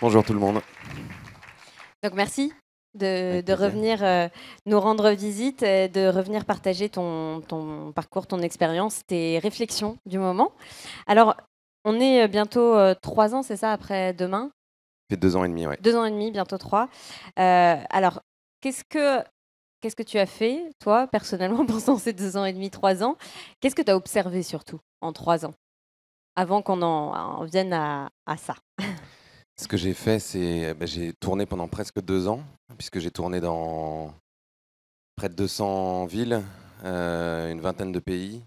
Bonjour tout le monde. Donc merci de, Avec de plaisir. revenir nous rendre visite, et de revenir partager ton parcours, ton expérience, tes réflexions du moment. Alors, on est bientôt 3 ans, c'est ça, après demain? Ça fait 2 ans et demi, ouais. 2 ans et demi, bientôt 3. Alors, qu'est-ce que, qu'est-ce que tu as fait, toi, personnellement, pendant ces 2 ans et demi, 3 ans? Qu'est-ce que tu as observé surtout en 3 ans, avant qu'on en vienne à ça? Ce que j'ai fait, c'est j'ai tourné pendant presque 2 ans, puisque j'ai tourné dans près de 200 villes, une vingtaine de pays.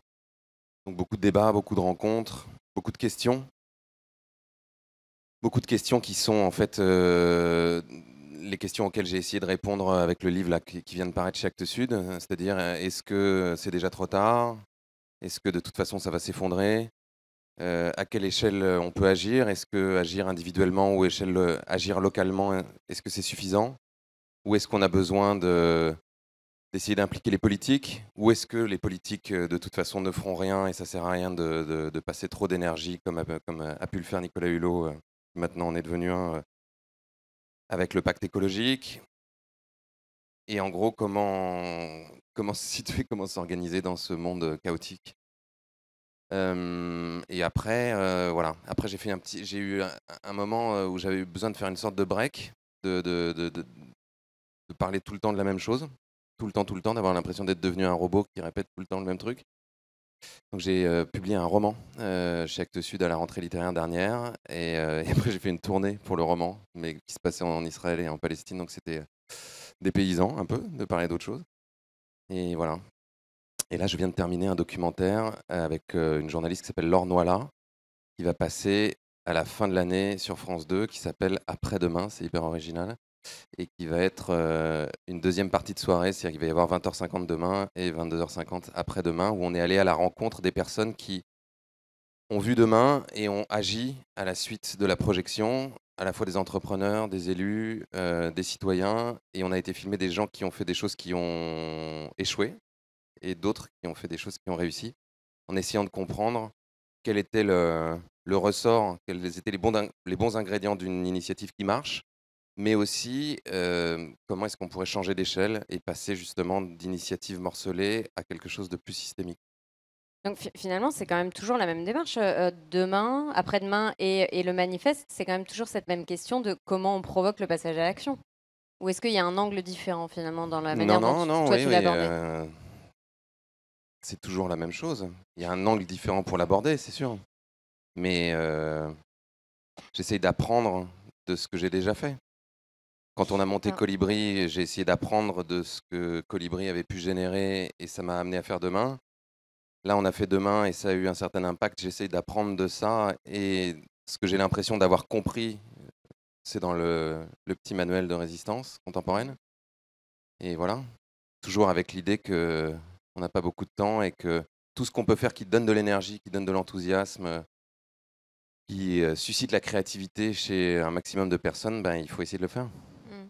Donc beaucoup de débats, beaucoup de rencontres, beaucoup de questions. Beaucoup de questions qui sont en fait les questions auxquelles j'ai essayé de répondre avec le livre là, qui vient de paraître chez Actes Sud. C'est-à-dire, est-ce que c'est déjà trop tard? Est-ce que de toute façon ça va s'effondrer? À quelle échelle, on peut agir? Est-ce que agir individuellement ou agir localement, est-ce que c'est suffisant? Ou est-ce qu'on a besoin d'essayer d'impliquer les politiques? Ou est-ce que les politiques, de toute façon ne feront rien et ça sert à rien de passer trop d'énergie comme a pu le faire Nicolas Hulot, qui maintenant en est devenu un, avec le pacte écologique? Et en gros, comment se situer, comment s'organiser dans ce monde, chaotique? Et après, voilà, après j'ai eu un moment, où j'avais eu besoin de faire une sorte de break, de parler tout le temps de la même chose, tout le temps, d'avoir l'impression d'être devenu un robot qui répète tout le temps le même truc. Donc j'ai, publié un roman, chez Actes Sud à la rentrée littéraire dernière et après j'ai fait une tournée pour le roman, mais qui se passait en Israël et en Palestine, donc c'était, dépaysant un peu de parler d'autre chose et voilà. Et là, je viens de terminer un documentaire, avec, une journaliste qui s'appelle Laure Noila, qui va passer à la fin de l'année sur France 2, qui s'appelle Après-demain, c'est hyper original, et qui va être une deuxième partie de soirée, c'est-à-dire qu'il va y avoir 20h50 demain et 22h50 après-demain, où on est allé à la rencontre des personnes qui ont vu demain et ont agi à la suite de la projection, à la fois des entrepreneurs, des élus, des citoyens, et on a été filmer des gens qui ont fait des choses qui ont échoué et d'autres qui ont fait des choses qui ont réussi, en essayant de comprendre quel était le ressort, quels étaient les bons ingrédients d'une initiative qui marche, mais aussi comment est-ce qu'on pourrait changer d'échelle et passer justement d'initiatives morcelées à quelque chose de plus systémique. Donc finalement, c'est quand même toujours la même démarche. Demain, après-demain et le manifeste, c'est quand même toujours cette même question de comment on provoque le passage à l'action. Ou est-ce qu'il y a un angle différent finalement dans la Non, manière dont non, non, toi oui, tu l'as oui, abordé? c'est toujours la même chose. Il y a un angle différent pour l'aborder, c'est sûr, mais j'essaye d'apprendre de ce que j'ai déjà fait. Quand on a monté Alors, Colibri, j'ai essayé d'apprendre de ce que Colibri avait pu générer et ça m'a amené à faire Demain. Là, on a fait Demain et ça a eu un certain impact. J'essaye d'apprendre de ça et ce que j'ai l'impression d'avoir compris, c'est dans le petit manuel de résistance contemporaine. mhm. Et voilà, toujours avec l'idée que on n'a pas beaucoup de temps et que tout ce qu'on peut faire qui donne de l'énergie, qui donne de l'enthousiasme, qui suscite la créativité chez un maximum de personnes, ben, il faut essayer de le faire. Mm.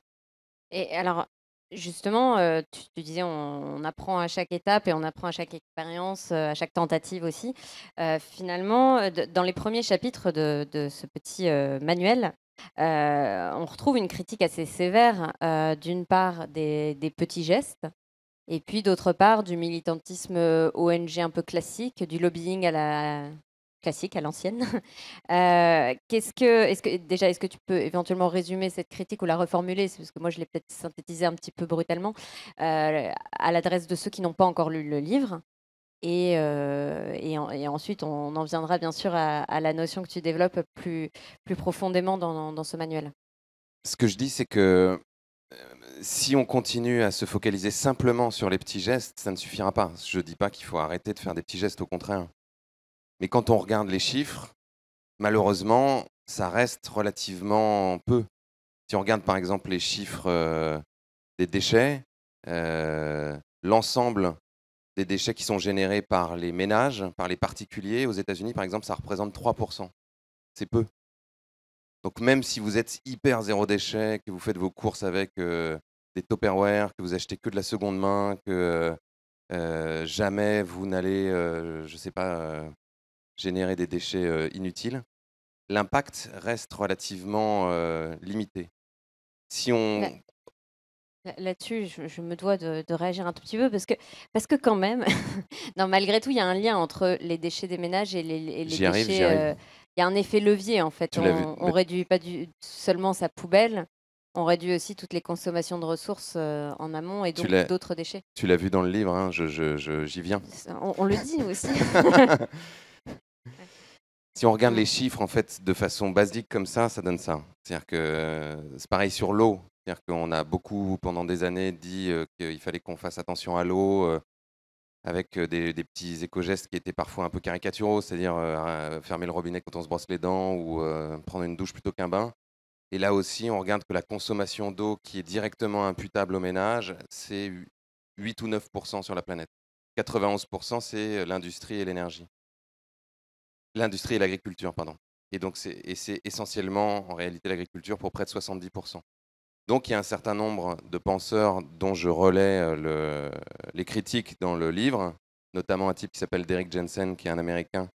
Et alors, justement, tu disais on apprend à chaque étape et on apprend à chaque expérience, à chaque tentative aussi. Finalement, dans les premiers chapitres de ce petit manuel, on retrouve une critique assez sévère, d'une part des petits gestes, et puis d'autre part, du militantisme ONG un peu classique, du lobbying à la classique, à l'ancienne. Est-ce que tu peux éventuellement résumer cette critique ou la reformuler? C'est parce que moi, je l'ai peut-être synthétisée un petit peu brutalement, à l'adresse de ceux qui n'ont pas encore lu le livre. Et ensuite, on en viendra bien sûr à la notion que tu développes plus profondément dans ce manuel. Ce que je dis, c'est que si on continue à se focaliser simplement sur les petits gestes, ça ne suffira pas. Je ne dis pas qu'il faut arrêter de faire des petits gestes, au contraire. Mais quand on regarde les chiffres, malheureusement, ça reste relativement peu. Si on regarde par exemple les chiffres des déchets, l'ensemble des déchets qui sont générés par les ménages, par les particuliers, aux États-Unis par exemple, ça représente 3%. C'est peu. Donc même si vous êtes hyper zéro déchet, que vous faites vos courses avec des Tupperware, que vous achetez que de la seconde main, que jamais vous n'allez, je sais pas, générer des déchets inutiles, l'impact reste relativement limité. Si Là on là-dessus, je me dois de réagir un tout petit peu parce que quand même, non, malgré tout, il y a un lien entre les déchets des ménages et les j'y arrive. déchets, il y a un effet levier, en fait. Tu l'as vu, On réduit pas seulement sa poubelle, on réduit aussi toutes les consommations de ressources, en amont et tu donc l'as d'autres déchets. tu l'as vu dans le livre, hein, j'y viens. Ça, on le dit aussi. Ouais. Si on regarde Mmh. les chiffres, en fait, de façon basique comme ça donne ça. C'est-à-dire que c'est pareil sur l'eau. C'est-à-dire qu'on a beaucoup, pendant des années, dit qu'il fallait qu'on fasse attention à l'eau, avec des petits éco-gestes qui étaient parfois un peu caricaturaux, c'est-à-dire fermer le robinet quand on se brosse les dents ou prendre une douche plutôt qu'un bain. Et là aussi, on regarde que la consommation d'eau qui est directement imputable au ménage, c'est 8 ou 9 sur la planète. 91 c'est l'industrie et l'énergie. L'industrie et l'agriculture, pardon. Et donc, c'est essentiellement, en réalité, l'agriculture pour près de 70 Donc, il y a un certain nombre de penseurs dont je relais les critiques dans le livre, notamment un type qui s'appelle Derrick Jensen, qui est un Américain,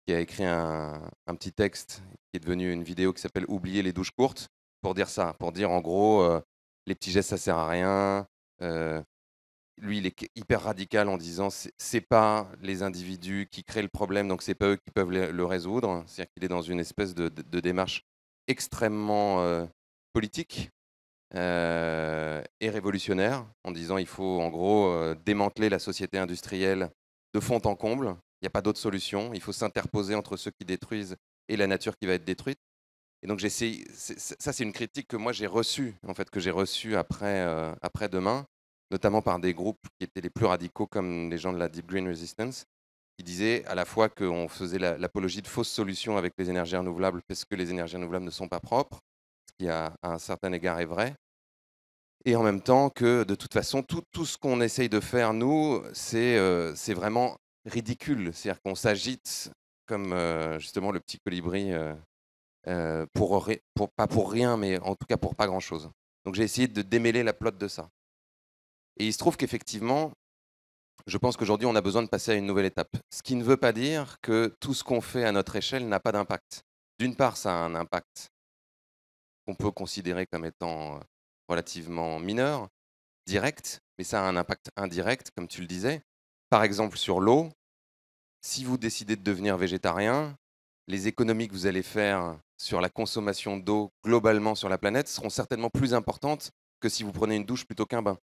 qui a écrit un petit texte qui est devenu une vidéo qui s'appelle Oublier les douches courtes, pour dire ça, pour dire en gros, les petits gestes, ça sert à rien. euh, Lui, il est hyper radical en disant c'est pas les individus qui créent le problème, donc c'est pas eux qui peuvent le résoudre. C'est-à-dire qu'il est dans une espèce de démarche extrêmement politique et révolutionnaire, en disant il faut en gros démanteler la société industrielle de fond en comble. Il n'y a pas d'autre solution. Il faut s'interposer entre ceux qui détruisent et la nature qui va être détruite. Et donc j'essaie. Ça, c'est une critique que moi j'ai reçue, en fait, que j'ai reçue après demain, notamment par des groupes qui étaient les plus radicaux, comme les gens de la Deep Green Resistance, qui disaient à la fois qu'on faisait l'apologie de fausses solutions avec les énergies renouvelables, parce que les énergies renouvelables ne sont pas propres, ce qui à un certain égard est vrai, et en même temps que de toute façon, tout ce qu'on essaye de faire, nous, c'est vraiment ridicule. C'est-à-dire qu'on s'agite comme justement le petit colibri pas pour rien, mais en tout cas pour pas grand-chose. Donc j'ai essayé de démêler la plotte de ça. Et il se trouve qu'effectivement, je pense qu'aujourd'hui, on a besoin de passer à une nouvelle étape. Ce qui ne veut pas dire que tout ce qu'on fait à notre échelle n'a pas d'impact. D'une part, ça a un impact qu'on peut considérer comme étant relativement mineur, direct, mais ça a un impact indirect, comme tu le disais. Par exemple, sur l'eau, si vous décidez de devenir végétarien, les économies que vous allez faire sur la consommation d'eau globalement sur la planète seront certainement plus importantes que si vous prenez une douche plutôt qu'un bain.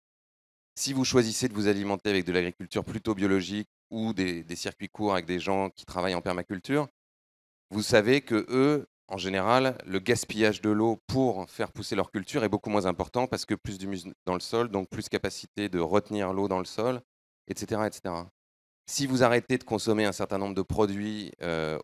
Si vous choisissez de vous alimenter avec de l'agriculture plutôt biologique ou des circuits courts avec des gens qui travaillent en permaculture, vous savez que eux, en général, le gaspillage de l'eau pour faire pousser leur culture est beaucoup moins important parce que plus d'humus dans le sol, donc plus capacité de retenir l'eau dans le sol, etc., etc. Si vous arrêtez de consommer un certain nombre de produits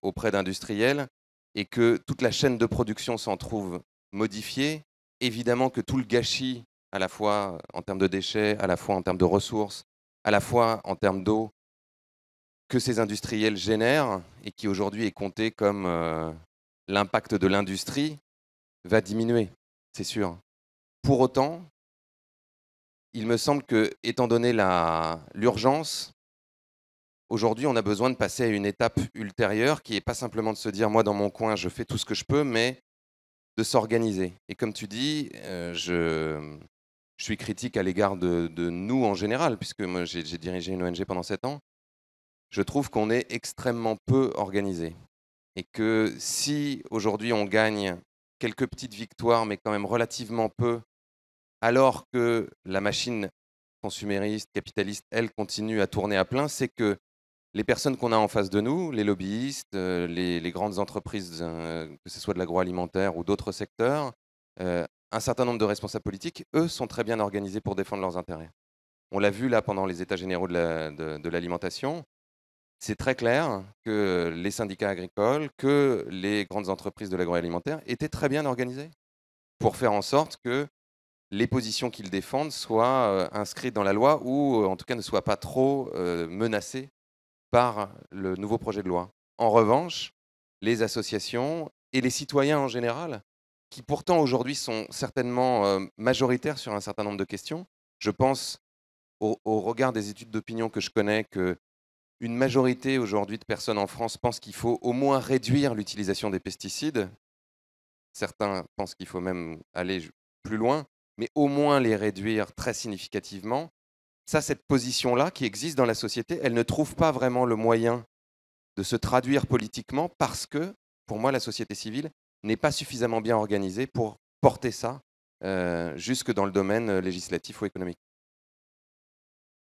auprès d'industriels et que toute la chaîne de production s'en trouve modifiée, évidemment que tout le gâchis, à la fois en termes de déchets, à la fois en termes de ressources, à la fois en termes d'eau, que ces industriels génèrent et qui aujourd'hui est compté comme l'impact de l'industrie, va diminuer, c'est sûr. Pour autant, il me semble que, étant donné l'urgence, aujourd'hui, on a besoin de passer à une étape ultérieure qui n'est pas simplement de se dire, moi, dans mon coin, je fais tout ce que je peux, mais de s'organiser. Et comme tu dis, je suis critique à l'égard de nous en général, puisque moi, j'ai dirigé une ONG pendant 7 ans. Je trouve qu'on est extrêmement peu organisé. Et que si aujourd'hui on gagne quelques petites victoires, mais quand même relativement peu, alors que la machine consumériste, capitaliste, elle, continue à tourner à plein, c'est que les personnes qu'on a en face de nous, les lobbyistes, les grandes entreprises, que ce soit de l'agroalimentaire ou d'autres secteurs, un certain nombre de responsables politiques, eux, sont très bien organisés pour défendre leurs intérêts. On l'a vu là pendant les états généraux de l'alimentation. C'est très clair que les syndicats agricoles, que les grandes entreprises de l'agroalimentaire étaient très bien organisées pour faire en sorte que les positions qu'ils défendent soient inscrites dans la loi ou en tout cas ne soient pas trop menacées par le nouveau projet de loi. En revanche, les associations et les citoyens en général, qui pourtant aujourd'hui sont certainement majoritaires sur un certain nombre de questions, je pense au regard des études d'opinion que je connais, que une majorité aujourd'hui de personnes en France pensent qu'il faut au moins réduire l'utilisation des pesticides. Certains pensent qu'il faut même aller plus loin, mais au moins les réduire très significativement. Ça, cette position-là qui existe dans la société, elle ne trouve pas vraiment le moyen de se traduire politiquement parce que, pour moi, la société civile n'est pas suffisamment bien organisée pour porter ça jusque dans le domaine législatif ou économique.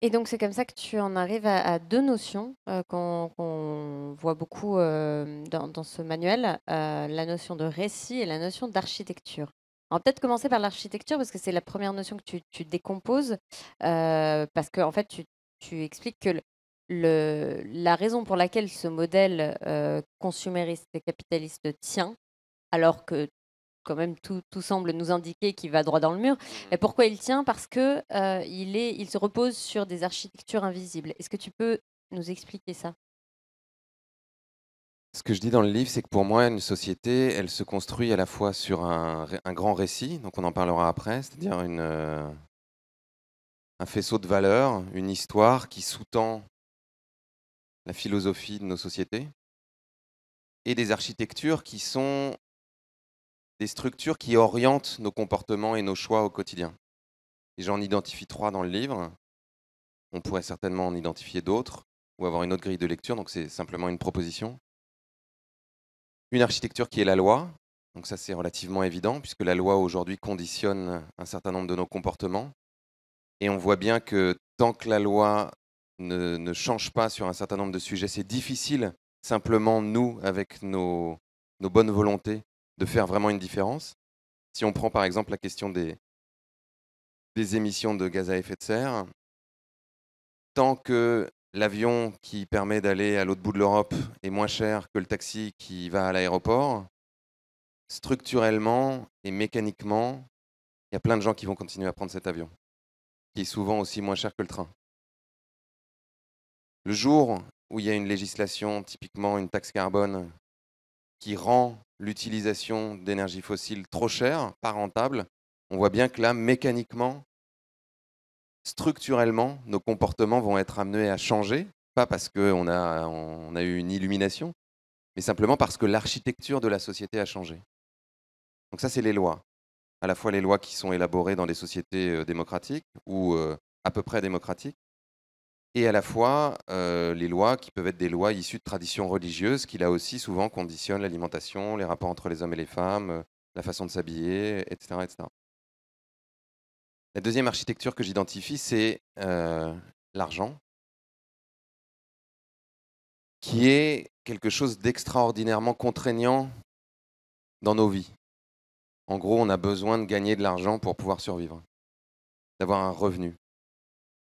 Et donc c'est comme ça que tu en arrives à 2 notions, qu'on voit beaucoup, dans ce manuel, la notion de récit et la notion d'architecture. On va peut-être commencer par l'architecture parce que c'est la première notion que tu décomposes, parce qu'en fait tu expliques que la raison pour laquelle ce modèle, consumériste et capitaliste tient, alors que quand même tout semble nous indiquer qu'il va droit dans le mur. Et pourquoi il tient? Parce que, il se repose sur des architectures invisibles. Est-ce que tu peux nous expliquer ça? Ce que je dis dans le livre, c'est que pour moi, une société, elle se construit à la fois sur un grand récit, donc on en parlera après, c'est-à-dire un faisceau de valeurs, une histoire qui sous-tend la philosophie de nos sociétés, et des architectures qui sont des structures qui orientent nos comportements et nos choix au quotidien. Et j'en identifie 3 dans le livre. On pourrait certainement en identifier d'autres ou avoir une autre grille de lecture, donc c'est simplement une proposition. Une architecture qui est la loi, donc ça c'est relativement évident puisque la loi aujourd'hui conditionne un certain nombre de nos comportements. Et on voit bien que tant que la loi ne change pas sur un certain nombre de sujets, c'est difficile simplement, nous, avec nos bonnes volontés, de faire vraiment une différence. Si on prend par exemple la question des émissions de gaz à effet de serre, tant que l'avion qui permet d'aller à l'autre bout de l'Europe est moins cher que le taxi qui va à l'aéroport, structurellement et mécaniquement, il y a plein de gens qui vont continuer à prendre cet avion, qui est souvent aussi moins cher que le train. Le jour où il y a une législation, typiquement une taxe carbone, qui rend l'utilisation d'énergie fossile trop chère, pas rentable, on voit bien que là, mécaniquement, structurellement, nos comportements vont être amenés à changer, pas parce qu'on a eu une illumination, mais simplement parce que l'architecture de la société a changé. Donc ça, c'est les lois. À la fois les lois qui sont élaborées dans des sociétés démocratiques ou à peu près démocratiques, et à la fois les lois qui peuvent être des lois issues de traditions religieuses qui, là aussi, souvent conditionnent l'alimentation, les rapports entre les hommes et les femmes, la façon de s'habiller, etc., etc. La deuxième architecture que j'identifie, c'est l'argent, qui est quelque chose d'extraordinairement contraignant dans nos vies. En gros, on a besoin de gagner de l'argent pour pouvoir survivre, d'avoir un revenu.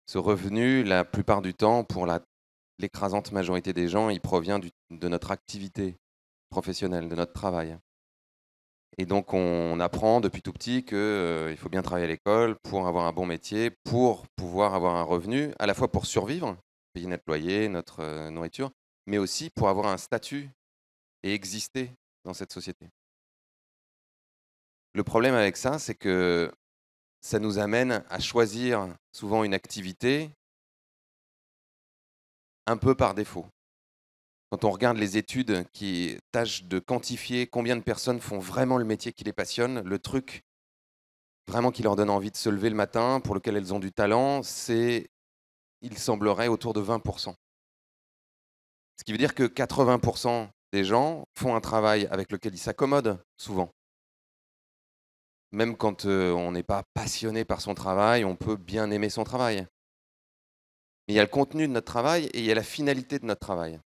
Ce revenu, la plupart du temps, pour l'écrasante majorité des gens, il provient de notre activité professionnelle, de notre travail. Et donc, on apprend depuis tout petit qu'il faut bien travailler à l'école pour avoir un bon métier, pour pouvoir avoir un revenu, à la fois pour survivre, payer notre loyer, notre nourriture, mais aussi pour avoir un statut et exister dans cette société. Le problème avec ça, c'est que ça nous amène à choisir souvent une activité un peu par défaut. Quand on regarde les études qui tâchent de quantifier combien de personnes font vraiment le métier qui les passionne, le truc vraiment qui leur donne envie de se lever le matin, pour lequel elles ont du talent, c'est, il semblerait, autour de 20%. Ce qui veut dire que 80% des gens font un travail avec lequel ils s'accommodent souvent. Même quand on n'est pas passionné par son travail, on peut bien aimer son travail. Mais il y a le contenu de notre travail et il y a la finalité de notre travail.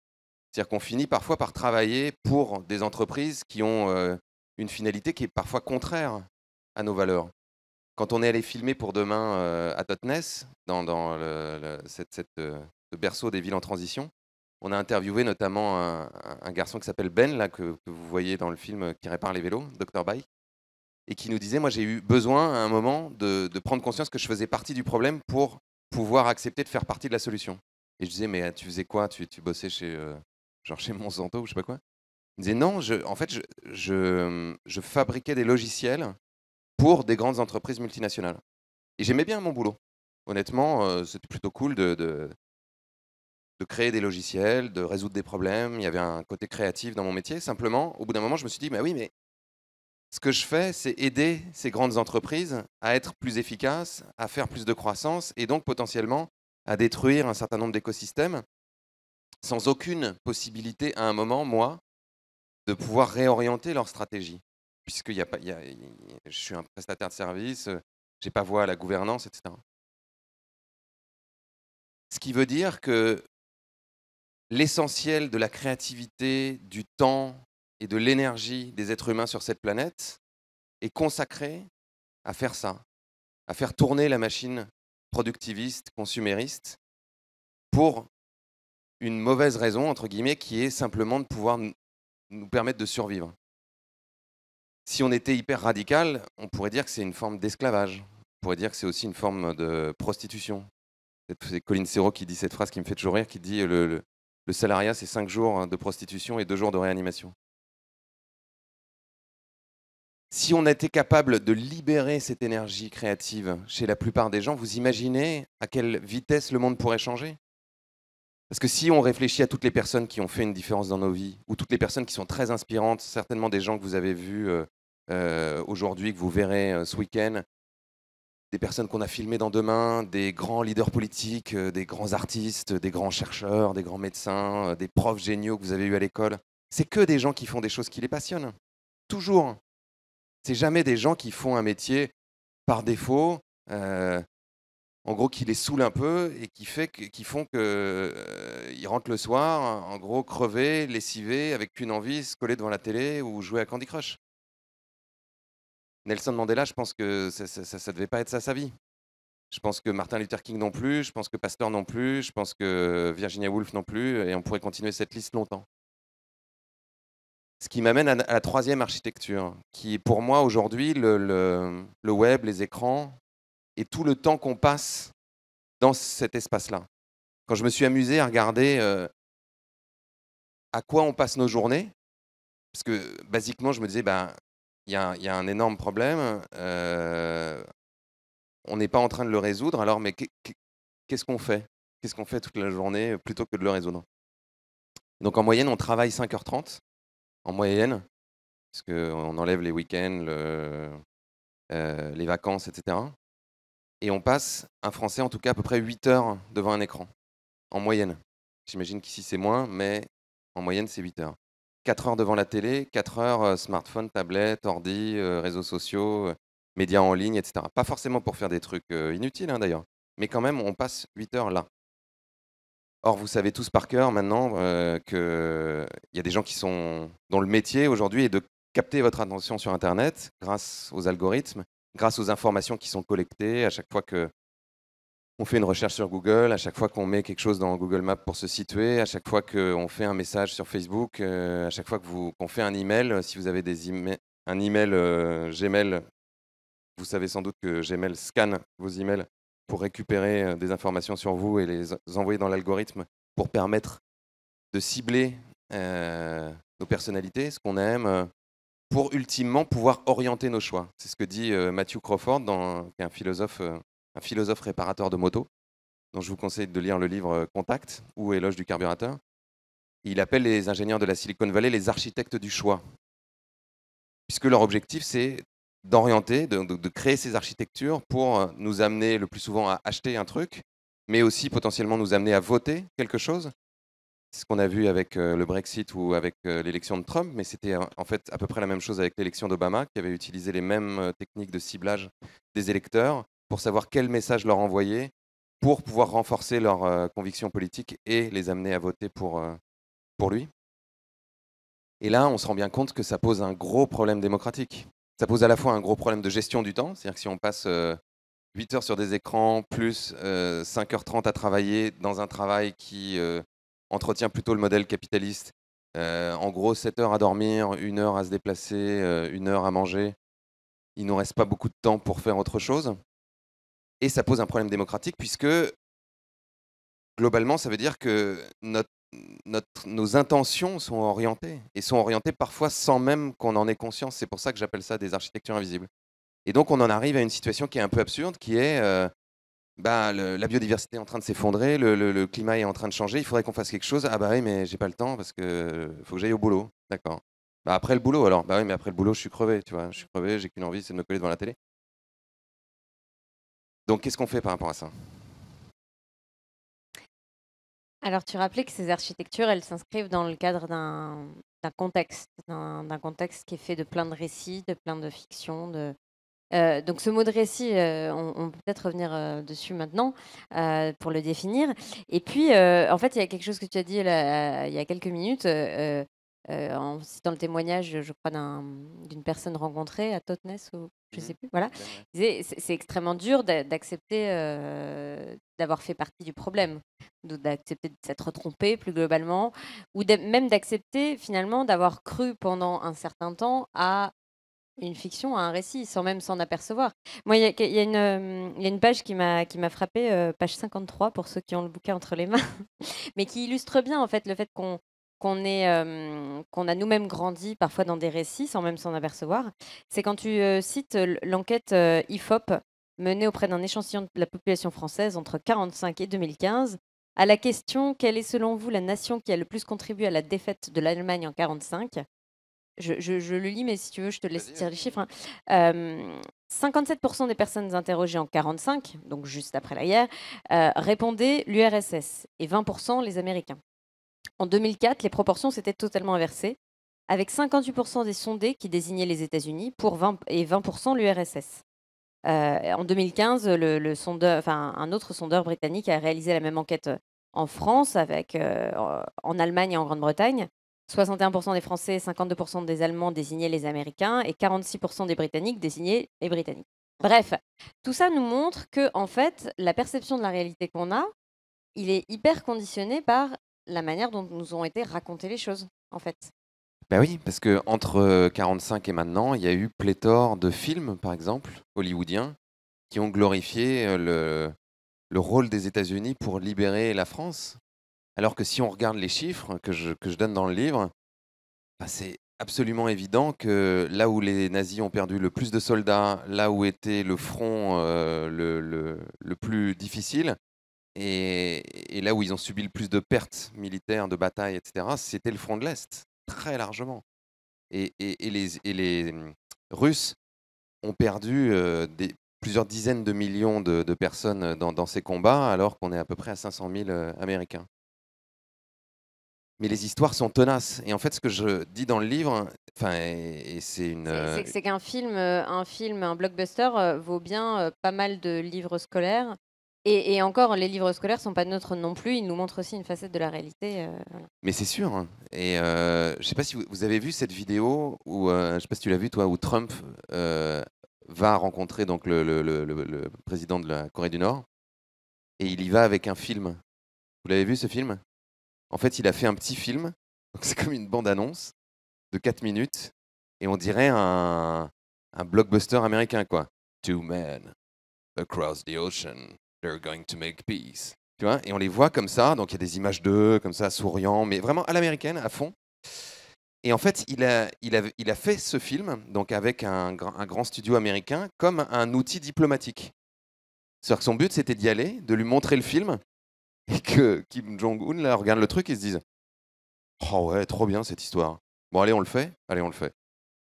C'est-à-dire qu'on finit parfois par travailler pour des entreprises qui ont une finalité qui est parfois contraire à nos valeurs. Quand on est allé filmer pour demain à Totnes, dans ce berceau des villes en transition, on a interviewé notamment un garçon qui s'appelle Ben, là, que vous voyez dans le film, qui répare les vélos, Dr Bike, et qui nous disait, moi j'ai eu besoin à un moment de prendre conscience que je faisais partie du problème pour pouvoir accepter de faire partie de la solution. Et je disais, mais tu faisais quoi, tu bossais chez, genre chez Monsanto ou je sais pas quoi? Il me disait, non, en fait, je fabriquais des logiciels pour des grandes entreprises multinationales. Et j'aimais bien mon boulot. Honnêtement, c'était plutôt cool de créer des logiciels, de résoudre des problèmes. Il y avait un côté créatif dans mon métier. Simplement, au bout d'un moment, je me suis dit, bah oui, mais ce que je fais, c'est aider ces grandes entreprises à être plus efficaces, à faire plus de croissance et donc potentiellement à détruire un certain nombre d'écosystèmes sans aucune possibilité à un moment, moi, de pouvoir réorienter leur stratégie. Puisque y a pas, je suis un prestataire de service, je n'ai pas voix à la gouvernance, etc. Ce qui veut dire que l'essentiel de la créativité, du temps et de l'énergie des êtres humains sur cette planète est consacré à faire ça, à faire tourner la machine productiviste, consumériste, pour une mauvaise raison, entre guillemets, qui est simplement de pouvoir nous permettre de survivre. Si on était hyper radical, on pourrait dire que c'est une forme d'esclavage. On pourrait dire que c'est aussi une forme de prostitution. C'est Colin Serrault qui dit cette phrase qui me fait toujours rire, qui dit le salariat, c'est 5 jours de prostitution et 2 jours de réanimation. Si on était capable de libérer cette énergie créative chez la plupart des gens, vous imaginez à quelle vitesse le monde pourrait changer? Parce que si on réfléchit à toutes les personnes qui ont fait une différence dans nos vies, ou toutes les personnes qui sont très inspirantes, certainement des gens que vous avez vus aujourd'hui, que vous verrez ce week-end, des personnes qu'on a filmées dans Demain, des grands leaders politiques, des grands artistes, des grands chercheurs, des grands médecins, des profs géniaux que vous avez eus à l'école, c'est que des gens qui font des choses qui les passionnent. Toujours. C'est jamais des gens qui font un métier par défaut, en gros qui les saoulent un peu et qui font qu'ils rentrent le soir, en gros crevés, lessivés, avec qu'une envie, se coller devant la télé ou jouer à Candy Crush. Nelson Mandela, je pense que ça devait pas être ça sa vie. Je pense que Martin Luther King non plus, je pense que Pasteur non plus, je pense que Virginia Woolf non plus, et on pourrait continuer cette liste longtemps. Ce qui m'amène à la troisième architecture, qui est pour moi aujourd'hui le web, les écrans, et tout le temps qu'on passe dans cet espace-là. Quand je me suis amusé à regarder à quoi on passe nos journées, parce que basiquement, je me disais, ben, il y a un énorme problème, on n'est pas en train de le résoudre, alors mais qu'est-ce qu'on fait? Qu'est-ce qu'on fait toute la journée plutôt que de le résoudre? Donc en moyenne, on travaille 5h30, en moyenne, parce qu'on enlève les week-ends, les vacances, etc. Et on passe, un Français en tout cas, à peu près 8 heures devant un écran, en moyenne. J'imagine qu'ici c'est moins, mais en moyenne c'est 8 heures. 4 heures devant la télé, 4 heures smartphone, tablette, ordi, réseaux sociaux, médias en ligne, etc. Pas forcément pour faire des trucs inutiles d'ailleurs, mais quand même on passe 8 heures là. Or, vous savez tous par cœur maintenant qu'il y a des gens dont le métier aujourd'hui est de capter votre attention sur Internet grâce aux algorithmes, grâce aux informations qui sont collectées à chaque fois qu'on fait une recherche sur Google, à chaque fois qu'on met quelque chose dans Google Maps pour se situer, à chaque fois qu'on fait un message sur Facebook, à chaque fois qu'on fait un email. Si vous avez un email Gmail, vous savez sans doute que Gmail scanne vos emails pour récupérer des informations sur vous et les envoyer dans l'algorithme pour permettre de cibler nos personnalités, ce qu'on aime, pour ultimement pouvoir orienter nos choix. C'est ce que dit Matthew Crawford, qui est un philosophe réparateur de motos, dont je vous conseille de lire le livre Contact ou Éloge du carburateur. Il appelle les ingénieurs de la Silicon Valley les architectes du choix, puisque leur objectif, c'est d'orienter, de créer ces architectures pour nous amener le plus souvent à acheter un truc, mais aussi potentiellement nous amener à voter quelque chose. C'est ce qu'on a vu avec le Brexit ou avec l'élection de Trump, mais c'était en fait à peu près la même chose avec l'élection d'Obama, qui avait utilisé les mêmes techniques de ciblage des électeurs pour savoir quel message leur envoyer pour pouvoir renforcer leurs convictions politiques et les amener à voter pour lui. Et là, on se rend bien compte que ça pose un gros problème démocratique. Ça pose à la fois un gros problème de gestion du temps, c'est-à-dire que si on passe 8 heures sur des écrans, plus 5h30 à travailler dans un travail qui entretient plutôt le modèle capitaliste, en gros 7 heures à dormir, 1 heure à se déplacer, 1 heure à manger, il ne nous reste pas beaucoup de temps pour faire autre chose. Et ça pose un problème démocratique puisque globalement, ça veut dire que nos intentions sont orientées, et sont orientées parfois sans même qu'on en ait conscience. C'est pour ça que j'appelle ça des architectures invisibles. Et donc on en arrive à une situation qui est un peu absurde, qui est bah, la biodiversité est en train de s'effondrer, le climat est en train de changer, il faudrait qu'on fasse quelque chose. Ah bah oui, mais j'ai pas le temps parce que faut que j'aille au boulot. D'accord. Bah après le boulot alors. Bah oui, mais après le boulot, je suis crevé, tu vois. Je suis crevé, j'ai qu'une envie, c'est de me coller devant la télé. Donc qu'est-ce qu'on fait par rapport à ça? Alors, tu rappelais que ces architectures, elles s'inscrivent dans le cadre d'un contexte qui est fait de plein de récits, de plein de fictions. Donc, ce mot de récit, on peut peut-être revenir dessus maintenant pour le définir. Et puis, en fait, il y a quelque chose que tu as dit là, il y a quelques minutes, en citant le témoignage, je crois, d'une personne rencontrée à Totnes, ou je ne sais plus. Voilà. Madeleine, ouais. Il disait, c'est extrêmement dur d'accepter d'avoir fait partie du problème, d'accepter de s'être trompé plus globalement, ou même d'accepter finalement d'avoir cru pendant un certain temps à une fiction, à un récit, sans même s'en apercevoir. Moi, il y a une page qui m'a frappée, page 53 pour ceux qui ont le bouquin entre les mains, mais qui illustre bien en fait le fait qu'on a nous-mêmes grandi parfois dans des récits sans même s'en apercevoir. C'est quand tu cites l'enquête IFOP menée auprès d'un échantillon de la population française entre 1945 et 2015 à la question: quelle est selon vous la nation qui a le plus contribué à la défaite de l'Allemagne en 1945? Je le lis, mais si tu veux, je te laisse Vas-y, dire les vas-y. chiffres, hein. 57% des personnes interrogées en 45, donc juste après la guerre, répondaient l'URSS et 20% les Américains. En 2004, les proportions s'étaient totalement inversées, avec 58% des sondés qui désignaient les États-Unis pour 20 et 20% l'URSS. En 2015, un autre sondeur britannique a réalisé la même enquête en France, en Allemagne et en Grande-Bretagne. 61% des Français et 52% des Allemands désignaient les Américains et 46% des Britanniques désignaient les Britanniques. Bref, tout ça nous montre que, en fait, la perception de la réalité qu'on a, il est hyper conditionné par la manière dont nous ont été racontées les choses, en fait. Bah oui, parce que entre 45 et maintenant, il y a eu pléthore de films, par exemple, hollywoodiens, qui ont glorifié le rôle des États-Unis pour libérer la France. Alors que si on regarde les chiffres que je donne dans le livre, bah, c'est absolument évident que là où les nazis ont perdu le plus de soldats, là où était le front le plus difficile, et là où ils ont subi le plus de pertes militaires, de batailles, etc., c'était le front de l'Est, très largement. Et les Russes ont perdu plusieurs dizaines de millions de personnes dans ces combats, alors qu'on est à peu près à 500 000 Américains. Mais les histoires sont tenaces. Et en fait, ce que je dis dans le livre, enfin, et c'est une. C'est un blockbuster vaut bien pas mal de livres scolaires. Et encore, les livres scolaires sont pas neutres non plus. Ils nous montrent aussi une facette de la réalité. Voilà. Mais c'est sûr, hein. Et je sais pas si vous avez vu cette vidéo où, je sais pas si tu l'as vu toi, où Trump va rencontrer donc le président de la Corée du Nord, et il y va avec un film. Vous l'avez vu ce film? En fait, il a fait un petit film, donc c'est comme une bande-annonce de 4 minutes, et on dirait un blockbuster américain, quoi. Two men across the ocean, they're going to make peace. Tu vois? Et on les voit comme ça, donc il y a des images d'eux, comme ça, souriants, mais vraiment à l'américaine, à fond. Et en fait, il a fait ce film, donc avec un grand studio américain, comme un outil diplomatique. C'est-à-dire que son but, c'était d'y aller, de lui montrer le film, et que Kim Jong-un là, regarde le truc et se dise: oh ouais, trop bien cette histoire. Bon, allez, on le fait. Allez, on le fait.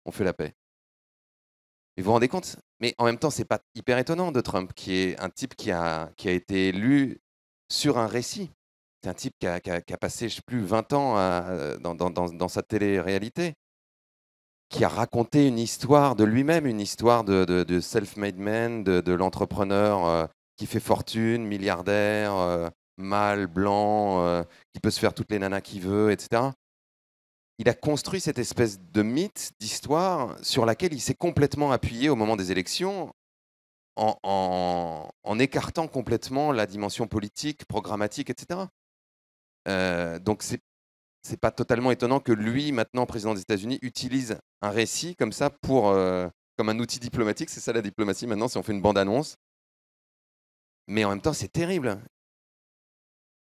On fait la paix. Et vous vous rendez compte? Mais en même temps, c'est pas hyper étonnant de Trump, qui est un type qui a été élu sur un récit. C'est un type qui a passé, je sais plus, 20 ans dans sa télé-réalité, qui a raconté une histoire de lui-même, une histoire de self-made man, de l'entrepreneur qui fait fortune, milliardaire, mâle, blanc, qui peut se faire toutes les nanas qu'il veut, etc. Il a construit cette espèce de mythe, d'histoire, sur laquelle il s'est complètement appuyé au moment des élections, en écartant complètement la dimension politique, programmatique, etc. Donc c'est pas totalement étonnant que lui, maintenant président des États-Unis, utilise un récit comme ça comme un outil diplomatique. C'est ça la diplomatie maintenant, si on fait une bande-annonce. Mais en même temps, c'est terrible.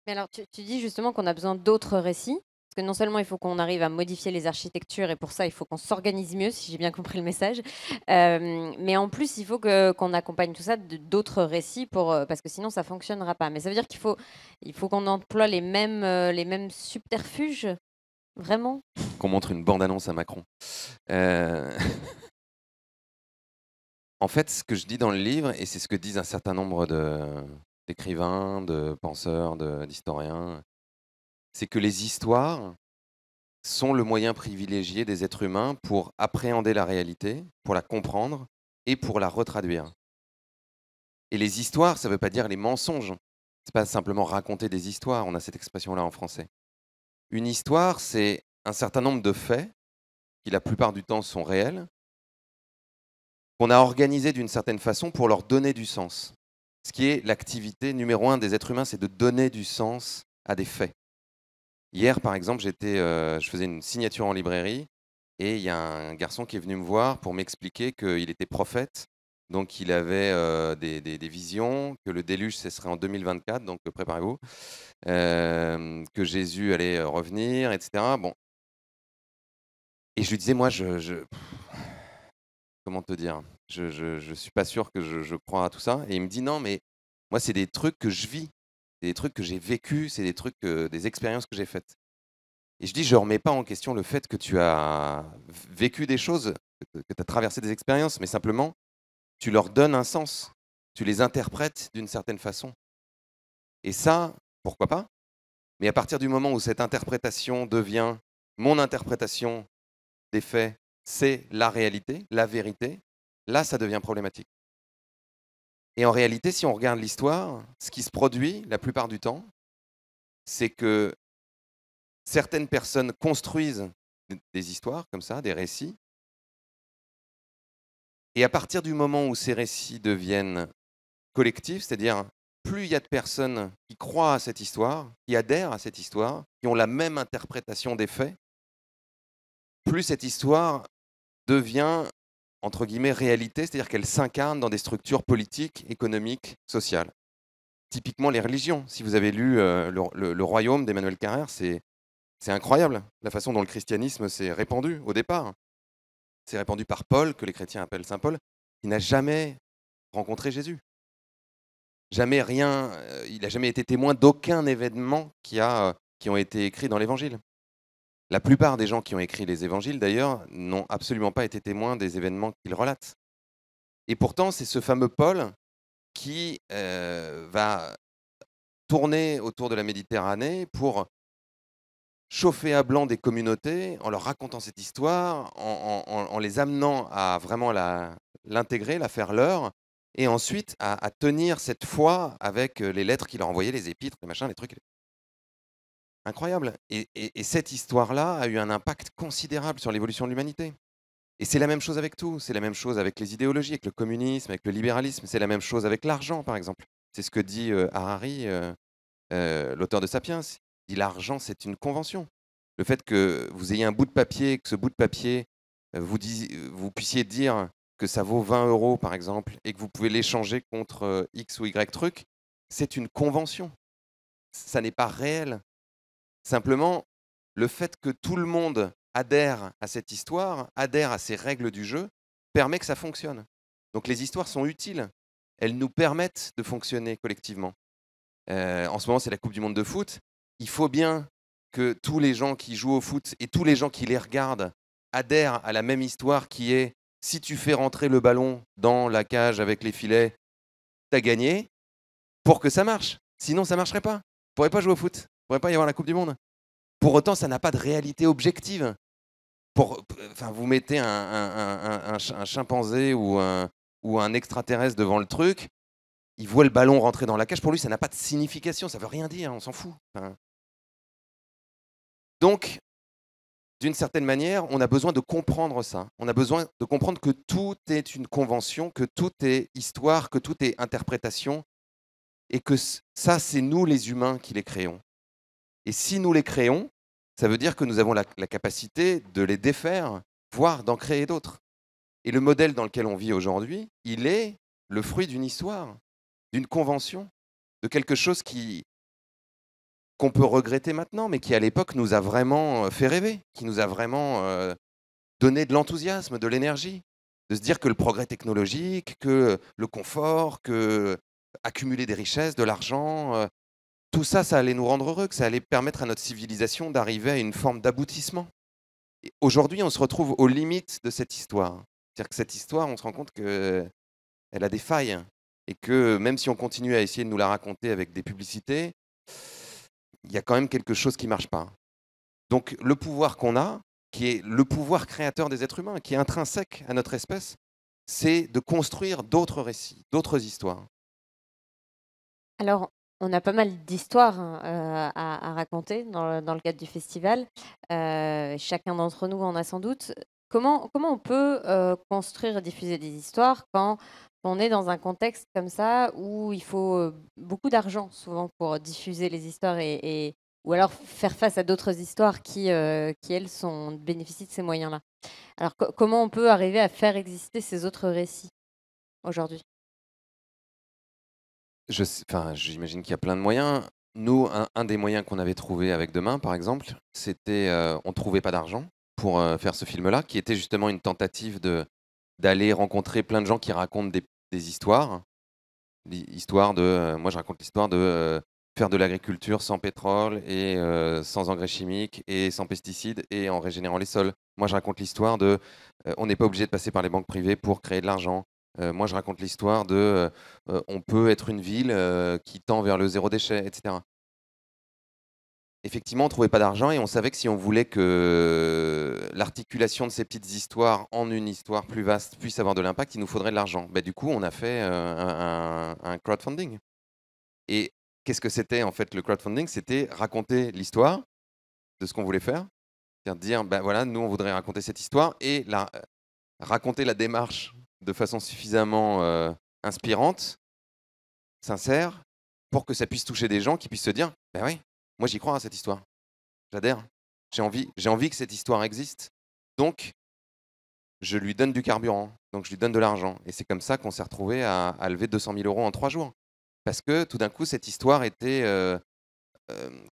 Mais alors, tu dis justement qu'on a besoin d'autres récits. que non seulement il faut qu'on arrive à modifier les architectures et pour ça, il faut qu'on s'organise mieux, si j'ai bien compris le message. Mais en plus, il faut qu'on accompagne tout ça d'autres récits parce que sinon, ça ne fonctionnera pas. Mais ça veut dire qu'il faut qu'on emploie les mêmes subterfuges, vraiment? Qu'on montre une bande-annonce à Macron. Euh, En fait, ce que je dis dans le livre, et c'est ce que disent un certain nombre d'écrivains, de penseurs, d'historiens, c'est que les histoires sont le moyen privilégié des êtres humains pour appréhender la réalité, pour la comprendre et pour la retraduire. Et les histoires, ça ne veut pas dire les mensonges. C'est pas simplement raconter des histoires, on a cette expression-là en français. Une histoire, c'est un certain nombre de faits, qui la plupart du temps sont réels, qu'on a organisés d'une certaine façon pour leur donner du sens. Ce qui est l'activité numéro 1 des êtres humains, c'est de donner du sens à des faits. Hier, par exemple, je faisais une signature en librairie et il y a un garçon qui est venu me voir pour m'expliquer qu'il était prophète, donc il avait des visions, que le déluge, ce serait en 2024, donc préparez-vous, que Jésus allait revenir, etc. Bon. Et je lui disais, moi, comment te dire, je suis pas sûr que je crois à tout ça. Et il me dit, non, mais moi, c'est des trucs que je vis, c'est des trucs que j'ai vécus, c'est des trucs, des expériences que j'ai faites. Et je dis, je ne remets pas en question le fait que tu as vécu des choses, que tu as traversé des expériences, mais simplement, tu leur donnes un sens, tu les interprètes d'une certaine façon. Et ça, pourquoi pas? Mais à partir du moment où cette interprétation devient mon interprétation des faits, c'est la réalité, la vérité, là, ça devient problématique. Et en réalité, si on regarde l'histoire, ce qui se produit la plupart du temps, c'est que certaines personnes construisent des histoires comme ça, des récits, et à partir du moment où ces récits deviennent collectifs, c'est-à-dire plus il y a de personnes qui croient à cette histoire, qui adhèrent à cette histoire, qui ont la même interprétation des faits, plus cette histoire devient, entre guillemets, réalité, c'est-à-dire qu'elle s'incarne dans des structures politiques, économiques, sociales. Typiquement les religions. Si vous avez lu le Royaume d'Emmanuel Carrère, c'est incroyable la façon dont le christianisme s'est répandu au départ. C'est répandu par Paul, que les chrétiens appellent Saint Paul, qui n'a jamais rencontré Jésus. Jamais rien, il n'a jamais été témoin d'aucun événement qui ont été écrits dans l'Évangile. La plupart des gens qui ont écrit les Évangiles, d'ailleurs, n'ont absolument pas été témoins des événements qu'ils relatent. Et pourtant, c'est ce fameux Paul qui va tourner autour de la Méditerranée pour chauffer à blanc des communautés en leur racontant cette histoire, en les amenant à vraiment l'intégrer, la faire leur, et ensuite à tenir cette foi avec les lettres qu'il a envoyées, les épîtres, les machins, les trucs. Incroyable. Et cette histoire-là a eu un impact considérable sur l'évolution de l'humanité. Et c'est la même chose avec tout. C'est la même chose avec les idéologies, avec le communisme, avec le libéralisme. C'est la même chose avec l'argent, par exemple. C'est ce que dit Harari, l'auteur de Sapiens. Il dit l'argent, c'est une convention. Le fait que vous ayez un bout de papier, que ce bout de papier, vous puissiez dire que ça vaut 20 euros, par exemple, et que vous pouvez l'échanger contre X ou Y truc, c'est une convention. Ça n'est pas réel. Simplement, le fait que tout le monde adhère à cette histoire, adhère à ces règles du jeu, permet que ça fonctionne. Donc les histoires sont utiles. Elles nous permettent de fonctionner collectivement. En ce moment, c'est la Coupe du monde de foot. Il faut bien que tous les gens qui jouent au foot et tous les gens qui les regardent adhèrent à la même histoire qui est si tu fais rentrer le ballon dans la cage avec les filets, tu as gagné, pour que ça marche. Sinon, ça ne marcherait pas. On ne pourrait pas jouer au foot. Il ne pourrait pas y avoir la Coupe du monde. Pour autant, ça n'a pas de réalité objective. Vous mettez un chimpanzé ou un extraterrestre devant le truc, il voit le ballon rentrer dans la cage, pour lui, ça n'a pas de signification, ça ne veut rien dire, on s'en fout. Donc, d'une certaine manière, on a besoin de comprendre ça. On a besoin de comprendre que tout est une convention, que tout est histoire, que tout est interprétation, et que ça, c'est nous les humains qui les créons. Et si nous les créons, ça veut dire que nous avons la capacité de les défaire, voire d'en créer d'autres. Et le modèle dans lequel on vit aujourd'hui, il est le fruit d'une histoire, d'une convention, de quelque chose qui qu'on peut regretter maintenant, mais qui à l'époque nous a vraiment fait rêver, qui nous a vraiment donné de l'enthousiasme, de l'énergie, de se dire que le progrès technologique, que le confort, que accumuler des richesses, de l'argent, tout ça, ça allait nous rendre heureux, que ça allait permettre à notre civilisation d'arriver à une forme d'aboutissement. Et aujourd'hui, on se retrouve aux limites de cette histoire. C'est-à-dire que cette histoire, on se rend compte qu'elle a des failles et que même si on continue à essayer de nous la raconter avec des publicités, il y a quand même quelque chose qui ne marche pas. Donc le pouvoir qu'on a, qui est le pouvoir créateur des êtres humains, qui est intrinsèque à notre espèce, c'est de construire d'autres récits, d'autres histoires. Alors, on a pas mal d'histoires, hein, à raconter dans le cadre du festival. Chacun d'entre nous en a sans doute. Comment on peut, construire et diffuser des histoires quand on est dans un contexte comme ça où il faut, beaucoup d'argent souvent pour diffuser les histoires et ou alors faire face à d'autres histoires qui elles bénéficient de ces moyens-là? Alors comment on peut arriver à faire exister ces autres récits aujourd'hui? Enfin, j'imagine qu'il y a plein de moyens. Nous, un des moyens qu'on avait trouvé avec Demain, par exemple, c'était, on ne trouvait pas d'argent pour faire ce film-là, qui était justement une tentative d'aller rencontrer plein de gens qui racontent des histoires. L'histoire de, moi je raconte l'histoire de faire de l'agriculture sans pétrole et sans engrais chimiques et sans pesticides et en régénérant les sols. Moi je raconte l'histoire de, on n'est pas obligé de passer par les banques privées pour créer de l'argent. Moi je raconte l'histoire de, on peut être une ville qui tend vers le zéro déchet, etc. Effectivement, on trouvait pas d'argent et on savait que si on voulait que l'articulation de ces petites histoires en une histoire plus vaste puisse avoir de l'impact, il nous faudrait de l'argent. Bah, du coup, on a fait un crowdfunding. Et qu'est-ce que c'était en fait le crowdfunding? C'était raconter l'histoire de ce qu'on voulait faire. C'est-à-dire dire, ben voilà, nous on voudrait raconter cette histoire et raconter la démarche de façon suffisamment inspirante, sincère, pour que ça puisse toucher des gens qui puissent se dire, ben oui, moi j'y crois à cette histoire. J'adhère. J'ai envie que cette histoire existe. Donc, je lui donne du carburant. Donc, je lui donne de l'argent. Et c'est comme ça qu'on s'est retrouvé à lever 200 000 euros en 3 jours. Parce que tout d'un coup, cette histoire était,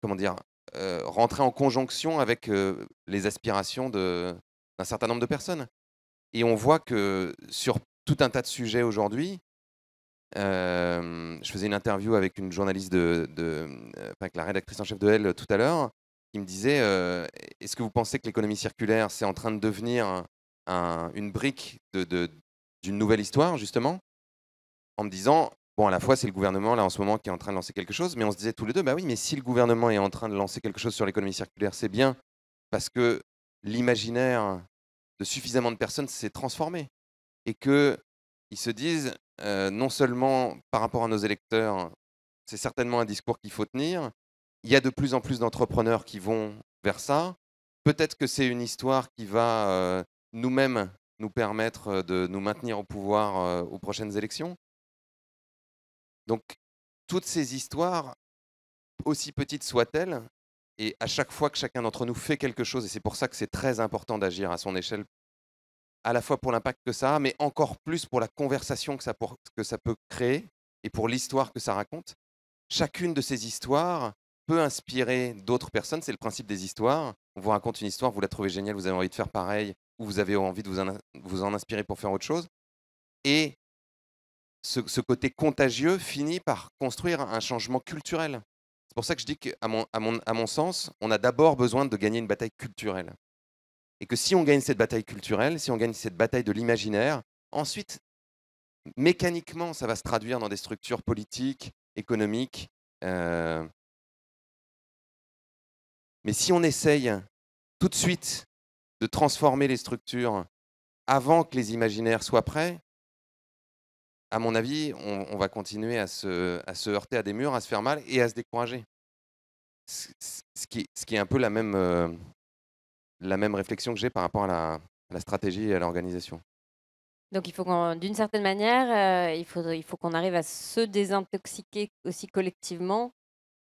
comment dire, rentrée en conjonction avec les aspirations d'un certain nombre de personnes. Et on voit que sur tout un tas de sujets aujourd'hui, je faisais une interview avec une journaliste avec la rédactrice en chef de Elle tout à l'heure, qui me disait est-ce que vous pensez que l'économie circulaire, c'est en train de devenir une brique d'une nouvelle histoire, justement? En me disant bon, à la fois, c'est le gouvernement, là, en ce moment, qui est en train de lancer quelque chose, mais on se disait tous les deux bah oui, mais si le gouvernement est en train de lancer quelque chose sur l'économie circulaire, c'est bien parce que l'imaginaire de suffisamment de personnes s'est transformé et qu'ils se disent non seulement par rapport à nos électeurs, c'est certainement un discours qu'il faut tenir. Il y a de plus en plus d'entrepreneurs qui vont vers ça. Peut-être que c'est une histoire qui va nous-mêmes nous permettre de nous maintenir au pouvoir aux prochaines élections. Donc, toutes ces histoires, aussi petites soient-elles, et à chaque fois que chacun d'entre nous fait quelque chose, et c'est pour ça que c'est très important d'agir à son échelle, à la fois pour l'impact que ça a, mais encore plus pour la conversation que ça peut créer et pour l'histoire que ça raconte. Chacune de ces histoires peut inspirer d'autres personnes. C'est le principe des histoires. On vous raconte une histoire, vous la trouvez géniale, vous avez envie de faire pareil, ou vous avez envie de vous en inspirer pour faire autre chose. Et ce côté contagieux finit par construire un changement culturel. C'est pour ça que je dis qu'à mon sens, on a d'abord besoin de gagner une bataille culturelle. Et que si on gagne cette bataille culturelle, si on gagne cette bataille de l'imaginaire, ensuite, mécaniquement, ça va se traduire dans des structures politiques, économiques. Mais si on essaye tout de suite de transformer les structures avant que les imaginaires soient prêts, à mon avis, on va continuer à se heurter à des murs, à se faire mal et à se décourager. Ce qui est un peu la même réflexion que j'ai par rapport à la stratégie et à l'organisation. Donc il faut d'une certaine manière, il faut qu'on arrive à se désintoxiquer aussi collectivement,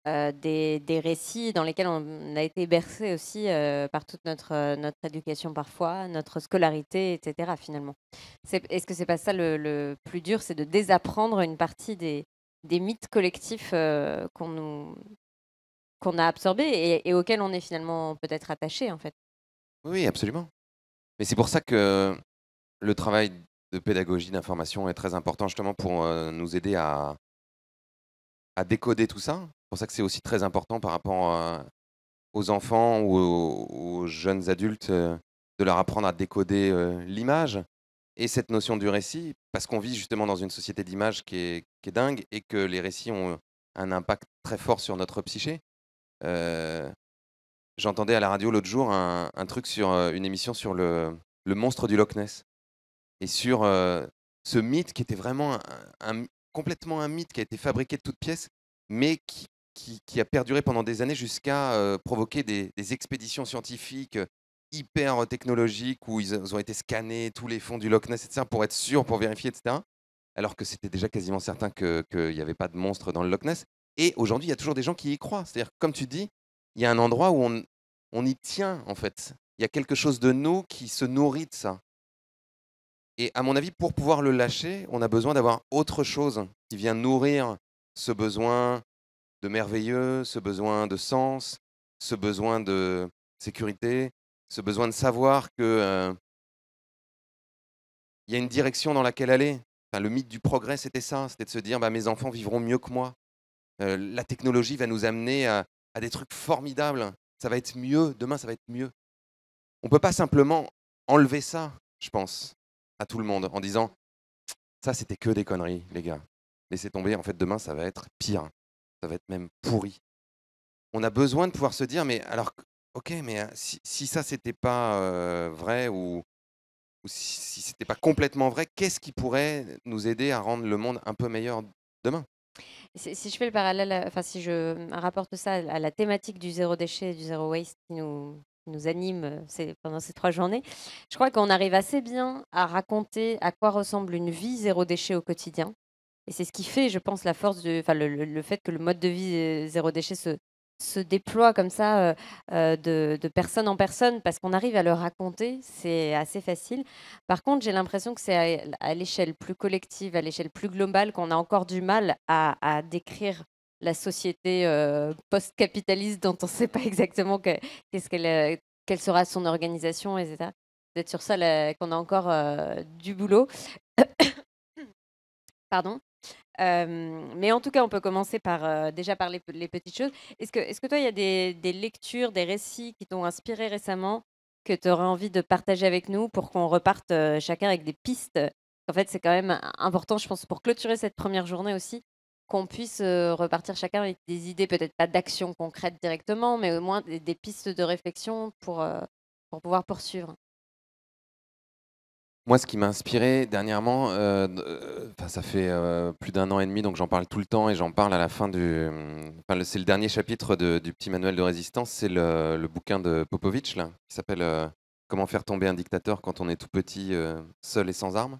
des récits dans lesquels on a été bercé aussi, par toute notre éducation parfois, notre scolarité et cetera finalement. Est-ce que c'est pas ça le plus dur, c'est de désapprendre une partie des mythes collectifs, qu'on nous qu'on a absorbés et auxquels on est finalement peut-être attaché, en fait. Oui, absolument. Mais c'est pour ça que le travail de pédagogie, d'information est très important justement pour nous aider à décoder tout ça. C'est pour ça que c'est aussi très important par rapport aux enfants ou aux jeunes adultes de leur apprendre à décoder l'image et cette notion du récit, parce qu'on vit justement dans une société d'image qui est dingue et que les récits ont un impact très fort sur notre psyché. Euh, J'entendais à la radio l'autre jour un truc sur une émission sur le monstre du Loch Ness et sur ce mythe qui était vraiment complètement un mythe qui a été fabriqué de toutes pièces, mais qui a perduré pendant des années jusqu'à provoquer des expéditions scientifiques hyper technologiques où ils ont été scannés tous les fonds du Loch Ness, etc., pour être sûr, pour vérifier, etc. Alors que c'était déjà quasiment certain qu'il n'y avait pas de monstre dans le Loch Ness. Et aujourd'hui, il y a toujours des gens qui y croient. C'est-à-dire, comme tu dis, il y a un endroit où on y tient, en fait. Il y a quelque chose de nous qui se nourrit de ça. Et à mon avis, pour pouvoir le lâcher, on a besoin d'avoir autre chose qui vient nourrir ce besoin de merveilleux, ce besoin de sens, ce besoin de sécurité, ce besoin de savoir que il y a une direction dans laquelle aller. Enfin, le mythe du progrès, c'était ça, c'était de se dire bah, mes enfants vivront mieux que moi. La technologie va nous amener à des trucs formidables. Ça va être mieux, demain ça va être mieux. On ne peut pas simplement enlever ça, je pense, à tout le monde en disant ça c'était que des conneries, les gars. Laissez tomber, en fait demain ça va être pire. Ça va être même pourri. On a besoin de pouvoir se dire mais alors, ok, mais si ça c'était pas vrai ou si c'était pas complètement vrai, qu'est-ce qui pourrait nous aider à rendre le monde un peu meilleur demain? Si je fais le parallèle, enfin si je rapporte ça à la thématique du zéro déchet et du zéro waste qui nous anime pendant ces 3 journées, je crois qu'on arrive assez bien à raconter à quoi ressemble une vie zéro déchet au quotidien. Et c'est ce qui fait, je pense, la force enfin, le fait que le mode de vie zéro déchet se déploie comme ça de personne en personne parce qu'on arrive à le raconter, c'est assez facile. Par contre, j'ai l'impression que c'est à l'échelle plus collective, à l'échelle plus globale, qu'on a encore du mal à décrire la société post-capitaliste dont on ne sait pas exactement qu'est-ce quelle sera son organisation, etc. Peut-être sur ça qu'on a encore du boulot. Pardon. Mais en tout cas, on peut commencer par, déjà par les petites choses. Est-ce que toi, il y a des lectures, des récits qui t'ont inspiré récemment, que tu aurais envie de partager avec nous pour qu'on reparte, chacun avec des pistes? En fait, c'est quand même important, je pense, pour clôturer cette première journée aussi, qu'on puisse, repartir chacun avec des idées, peut-être pas d'actions concrètes directement, mais au moins des pistes de réflexion pour pouvoir poursuivre. Moi, ce qui m'a inspiré dernièrement, enfin, ça fait plus d'un an et demi, donc j'en parle tout le temps et j'en parle à la fin enfin, c'est le dernier chapitre du petit manuel de résistance, c'est le bouquin de Popovitch, là, qui s'appelle Comment faire tomber un dictateur quand on est tout petit, seul et sans armes,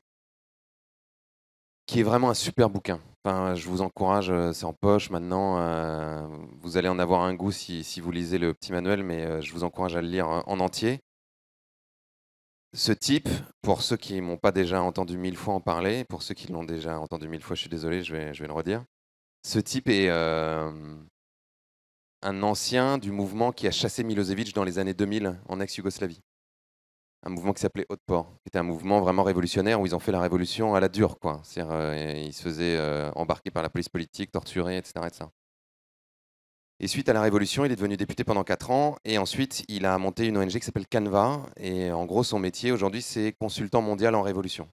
qui est vraiment un super bouquin. Enfin, je vous encourage, c'est en poche maintenant, vous allez en avoir un goût si vous lisez le petit manuel, mais je vous encourage à le lire en entier. Ce type, pour ceux qui m'ont pas déjà entendu 1000 fois en parler, pour ceux qui l'ont déjà entendu 1000 fois, je suis désolé, je vais le redire. Ce type est un ancien du mouvement qui a chassé Milosevic dans les années 2000 en ex-Yougoslavie. Un mouvement qui s'appelait Otpor, qui était un mouvement vraiment révolutionnaire où ils ont fait la révolution à la dure, quoi. C'est-à-dire, ils se faisaient embarquer par la police politique, torturer, etc., etc. Et suite à la Révolution, il est devenu député pendant 4 ans. Et ensuite, il a monté une ONG qui s'appelle Canva. Et en gros, son métier aujourd'hui, c'est consultant mondial en révolution.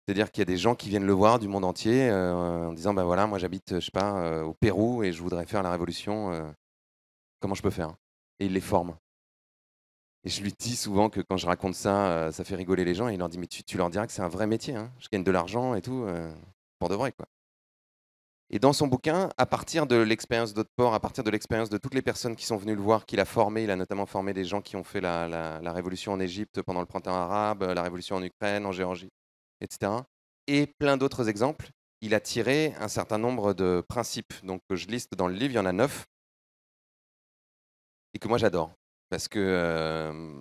C'est-à-dire qu'il y a des gens qui viennent le voir du monde entier en disant ben voilà, moi j'habite, je sais pas, au Pérou et je voudrais faire la révolution. Comment je peux faire? Et il les forme. Et je lui dis souvent que quand je raconte ça, ça fait rigoler les gens. Et il leur dit mais tu leur diras que c'est un vrai métier. Hein. Je gagne de l'argent et tout, pour de vrai, quoi. Et dans son bouquin, à partir de l'expérience d'Otpor, à partir de l'expérience de toutes les personnes qui sont venues le voir, qu'il a formé, il a notamment formé des gens qui ont fait la révolution en Égypte pendant le printemps arabe, la révolution en Ukraine, en Géorgie, etc. Et plein d'autres exemples. Il a tiré un certain nombre de principes, donc que je liste dans le livre, il y en a 9, et que moi j'adore. Parce que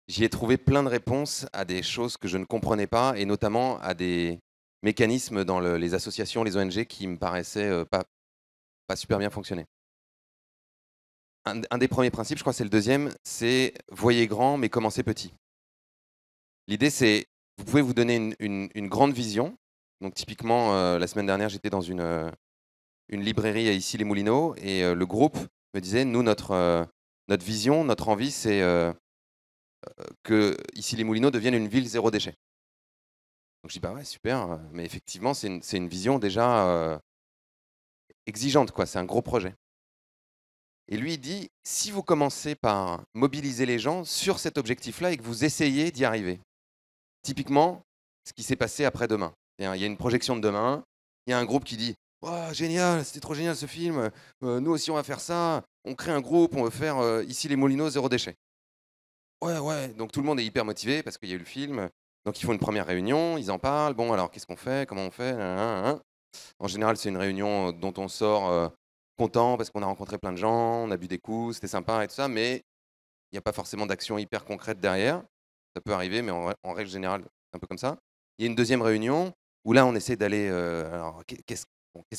j'y ai trouvé plein de réponses à des choses que je ne comprenais pas, et notamment à des mécanismes dans les associations, les ONG qui me paraissaient pas super bien fonctionner. un des premiers principes, je crois que c'est le deuxième, c'est voyez grand mais commencez petit. L'idée c'est, vous pouvez vous donner une grande vision. Donc typiquement, la semaine dernière, j'étais dans une librairie à Issy-les-Moulineaux et le groupe me disait, nous, notre vision, notre envie, c'est que Issy-les-Moulineaux devienne une ville zéro déchet. Donc je dis, bah ouais, super, mais effectivement, c'est une vision déjà exigeante, quoi. C'est un gros projet. Et lui, il dit, si vous commencez par mobiliser les gens sur cet objectif-là et que vous essayez d'y arriver, typiquement, ce qui s'est passé après Demain. Il y a une projection de Demain, il y a un groupe qui dit oh, génial, c'était trop génial ce film, nous aussi on va faire ça, on crée un groupe, on veut faire ici les Moulineaux zéro déchet. Ouais, ouais, donc tout le monde est hyper motivé parce qu'il y a eu le film, donc ils font une première réunion, ils en parlent, bon alors qu'est-ce qu'on fait, comment on fait, En général c'est une réunion dont on sort content parce qu'on a rencontré plein de gens, on a bu des coups, c'était sympa et tout ça, mais il n'y a pas forcément d'action hyper concrète derrière. Ça peut arriver, mais en règle générale, c'est un peu comme ça. Il y a une deuxième réunion où là, on essaie d'aller. Alors, qu'est-ce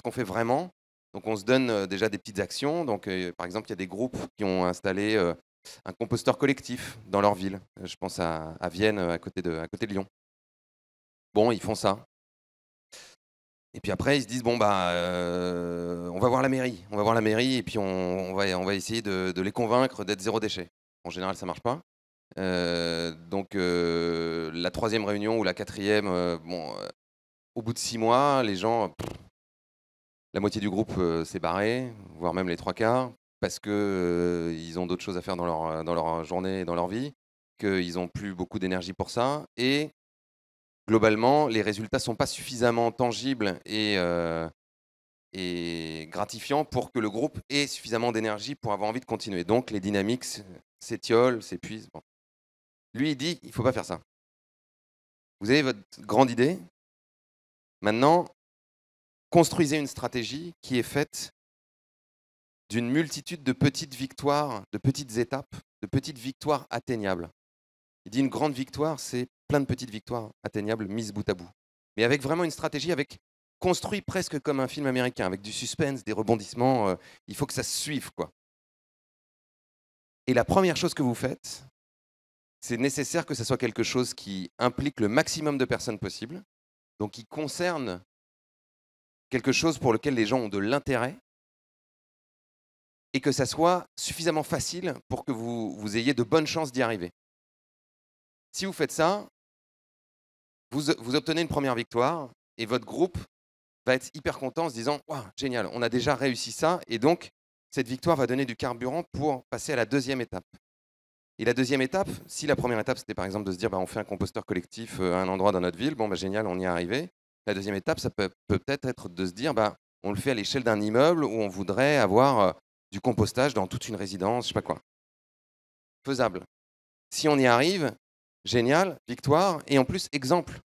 qu'on fait vraiment? Donc, on se donne déjà des petites actions. Donc, par exemple, il y a des groupes qui ont installé un composteur collectif dans leur ville. Je pense à Vienne, à côté de Lyon. Bon, ils font ça. Et puis après, ils se disent bon bah, on va voir la mairie, et puis on va essayer de les convaincre d'être zéro déchet. En général, ça marche pas. Donc la troisième réunion ou la quatrième, au bout de 6 mois, les gens, la moitié du groupe s'est barré, voire même les trois quarts, parce que ils ont d'autres choses à faire dans leur journée et dans leur vie, qu'ils ont plus beaucoup d'énergie pour ça, et globalement, les résultats sont pas suffisamment tangibles et gratifiants pour que le groupe ait suffisamment d'énergie pour avoir envie de continuer. Donc les dynamiques s'étiolent, s'épuisent. Bon. Lui, il dit, il ne faut pas faire ça. Vous avez votre grande idée. Maintenant, construisez une stratégie qui est faite d'une multitude de petites victoires, de petites étapes, de petites victoires atteignables. Il dit une grande victoire, c'est plein de petites victoires atteignables mises bout à bout. Mais avec vraiment une stratégie, avec construit presque comme un film américain, avec du suspense, des rebondissements. Il faut que ça se suive, quoi. Et la première chose que vous faites, c'est nécessaire que ce soit quelque chose qui implique le maximum de personnes possible, donc qui concerne quelque chose pour lequel les gens ont de l'intérêt, et que ça soit suffisamment facile pour que vous ayez de bonnes chances d'y arriver. Si vous faites ça, vous obtenez une première victoire, et votre groupe va être hyper content en se disant « Waouh, génial, on a déjà réussi ça », et donc cette victoire va donner du carburant pour passer à la deuxième étape. Et la deuxième étape, si la première étape, c'était par exemple de se dire on fait un composteur collectif à un endroit dans notre ville, bon, génial, on y est arrivé. La deuxième étape, ça peut peut-être être de se dire on le fait à l'échelle d'un immeuble où on voudrait avoir du compostage dans toute une résidence, je sais pas quoi. Faisable. Si on y arrive, génial, victoire, et en plus, exemple.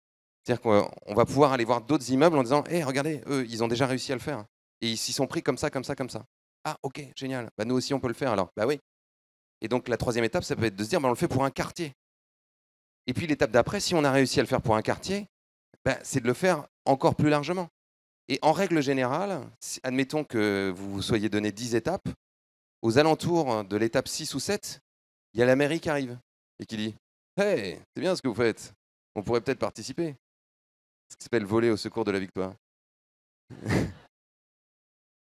C'est-à-dire qu'on va pouvoir aller voir d'autres immeubles en disant hey, regardez, eux, ils ont déjà réussi à le faire. Et ils s'y sont pris comme ça, comme ça, comme ça. Ah, ok, génial. Nous aussi, on peut le faire alors. Oui. Et donc la troisième étape, ça peut être de se dire, on le fait pour un quartier. Et puis l'étape d'après, si on a réussi à le faire pour un quartier, c'est de le faire encore plus largement. Et en règle générale, admettons que vous vous soyez donné 10 étapes, aux alentours de l'étape 6 ou 7, il y a la mairie qui arrive et qui dit « Hey, c'est bien ce que vous faites, on pourrait peut-être participer ». Ce qui s'appelle voler au secours de la victoire.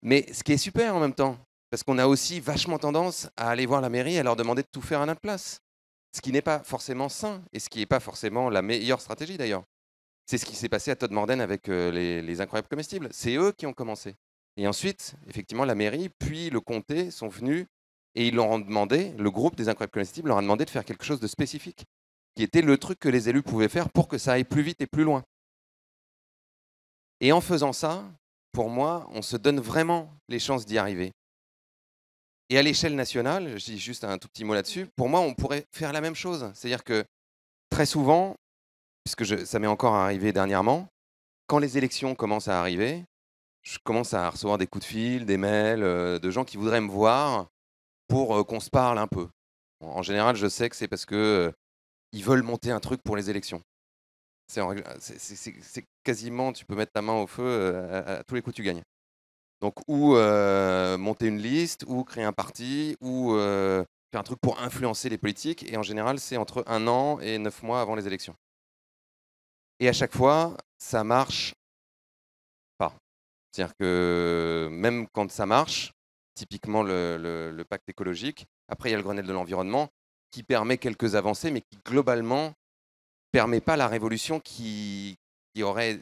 Mais ce qui est super en même temps, parce qu'on a aussi vachement tendance à aller voir la mairie et à leur demander de tout faire à notre place. Ce qui n'est pas forcément sain et ce qui n'est pas forcément la meilleure stratégie d'ailleurs. C'est ce qui s'est passé à Todd Morden avec les incroyables comestibles. C'est eux qui ont commencé. Et ensuite, effectivement, la mairie puis le comté sont venus et ils leur ont demandé, le groupe des incroyables comestibles leur a demandé de faire quelque chose de spécifique, qui était le truc que les élus pouvaient faire pour que ça aille plus vite et plus loin. Et en faisant ça, pour moi, on se donne vraiment les chances d'y arriver. Et à l'échelle nationale, je dis juste un tout petit mot là-dessus, pour moi, on pourrait faire la même chose. C'est-à-dire que très souvent, puisque ça m'est encore arrivé dernièrement, quand les élections commencent à arriver, je commence à recevoir des coups de fil, des mails de gens qui voudraient me voir pour qu'on se parle un peu. En général, je sais que c'est parce que ils veulent monter un truc pour les élections. C'est quasiment, tu peux mettre ta main au feu, à tous les coups tu gagnes. Donc, ou monter une liste, ou créer un parti, ou faire un truc pour influencer les politiques. Et en général, c'est entre 1 an et 9 mois avant les élections. Et à chaque fois, ça marche pas. C'est-à-dire que même quand ça marche, typiquement le pacte écologique, après il y a le Grenelle de l'environnement, qui permet quelques avancées, mais qui globalement permet pas la révolution qui aurait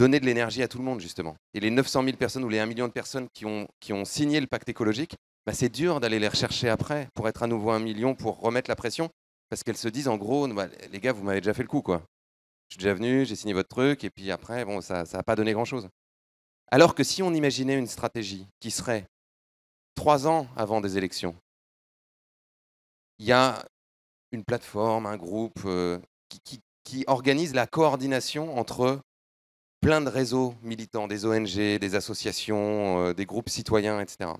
donné de l'énergie à tout le monde, justement. Et les 900 000 personnes ou les 1 million de personnes qui ont signé le pacte écologique, bah, c'est dur d'aller les rechercher après pour être à nouveau 1 million, pour remettre la pression, parce qu'elles se disent en gros, bah, les gars, vous m'avez déjà fait le coup, quoi. Je suis déjà venu, j'ai signé votre truc, et puis après, bon, ça n'a pas donné grand-chose. Alors que si on imaginait une stratégie qui serait 3 ans avant des élections, il y a une plateforme, un groupe qui organise la coordination entre plein de réseaux militants, des ONG, des associations, des groupes citoyens, etc.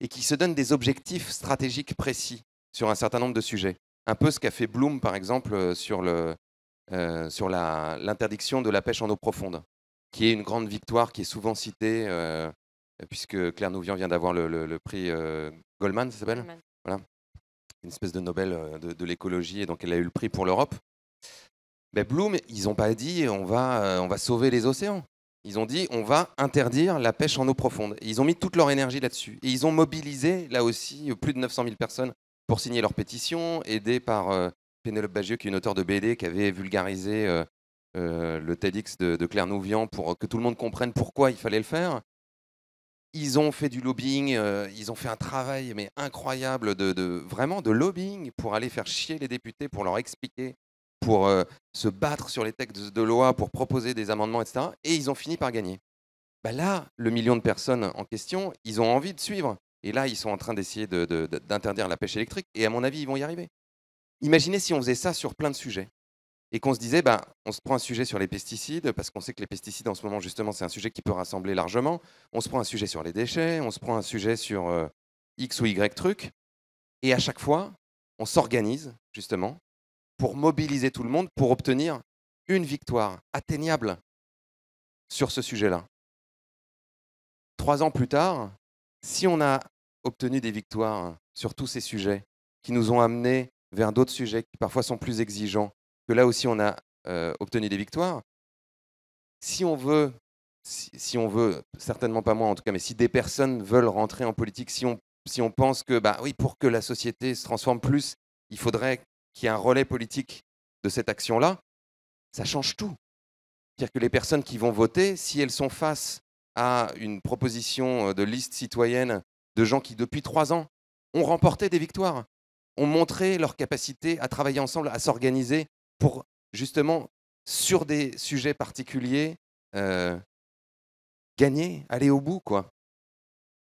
Et qui se donne des objectifs stratégiques précis sur un certain nombre de sujets. Un peu ce qu'a fait Bloom, par exemple, sur l'interdiction de la pêche en eau profonde, qui est une grande victoire qui est souvent citée, puisque Claire Nouvian vient d'avoir le prix Goldman, ça s'appelle. Voilà. Une espèce de Nobel de l'écologie, et donc elle a eu le prix pour l'Europe. Mais Bloom, ils n'ont pas dit on va sauver les océans. Ils ont dit on va interdire la pêche en eau profonde. Et ils ont mis toute leur énergie là-dessus. Et ils ont mobilisé, là aussi, plus de 900 000 personnes pour signer leur pétition, aidés par Pénélope Bagieux, qui est une auteure de BD, qui avait vulgarisé le TEDx de Claire Nouvian pour que tout le monde comprenne pourquoi il fallait le faire. Ils ont fait du lobbying, ils ont fait un travail mais incroyable vraiment de lobbying pour aller faire chier les députés, pour leur expliquer, pour se battre sur les textes de loi, pour proposer des amendements, etc. Et ils ont fini par gagner. Bah là, le million de personnes en question, ils ont envie de suivre. Et là, ils sont en train d'essayer d'interdire la pêche électrique. Et à mon avis, ils vont y arriver. Imaginez si on faisait ça sur plein de sujets. Et qu'on se disait, bah, on se prend un sujet sur les pesticides, parce qu'on sait que les pesticides, en ce moment, justement, c'est un sujet qui peut rassembler largement. On se prend un sujet sur les déchets, on se prend un sujet sur X ou Y truc. Et à chaque fois, on s'organise, justement, pour mobiliser tout le monde, pour obtenir une victoire atteignable sur ce sujet-là. 3 ans plus tard, si on a obtenu des victoires sur tous ces sujets qui nous ont amenés vers d'autres sujets qui parfois sont plus exigeants, que là aussi on a obtenu des victoires, si on veut, certainement pas moi en tout cas, mais si des personnes veulent rentrer en politique, si on pense que, bah oui, pour que la société se transforme plus, il faudrait qu'il y ait un relais politique de cette action-là, ça change tout. C'est-à-dire que les personnes qui vont voter, si elles sont face à une proposition de liste citoyenne de gens qui, depuis 3 ans, ont remporté des victoires, ont montré leur capacité à travailler ensemble, à s'organiser pour, justement, sur des sujets particuliers, gagner, aller au bout, quoi.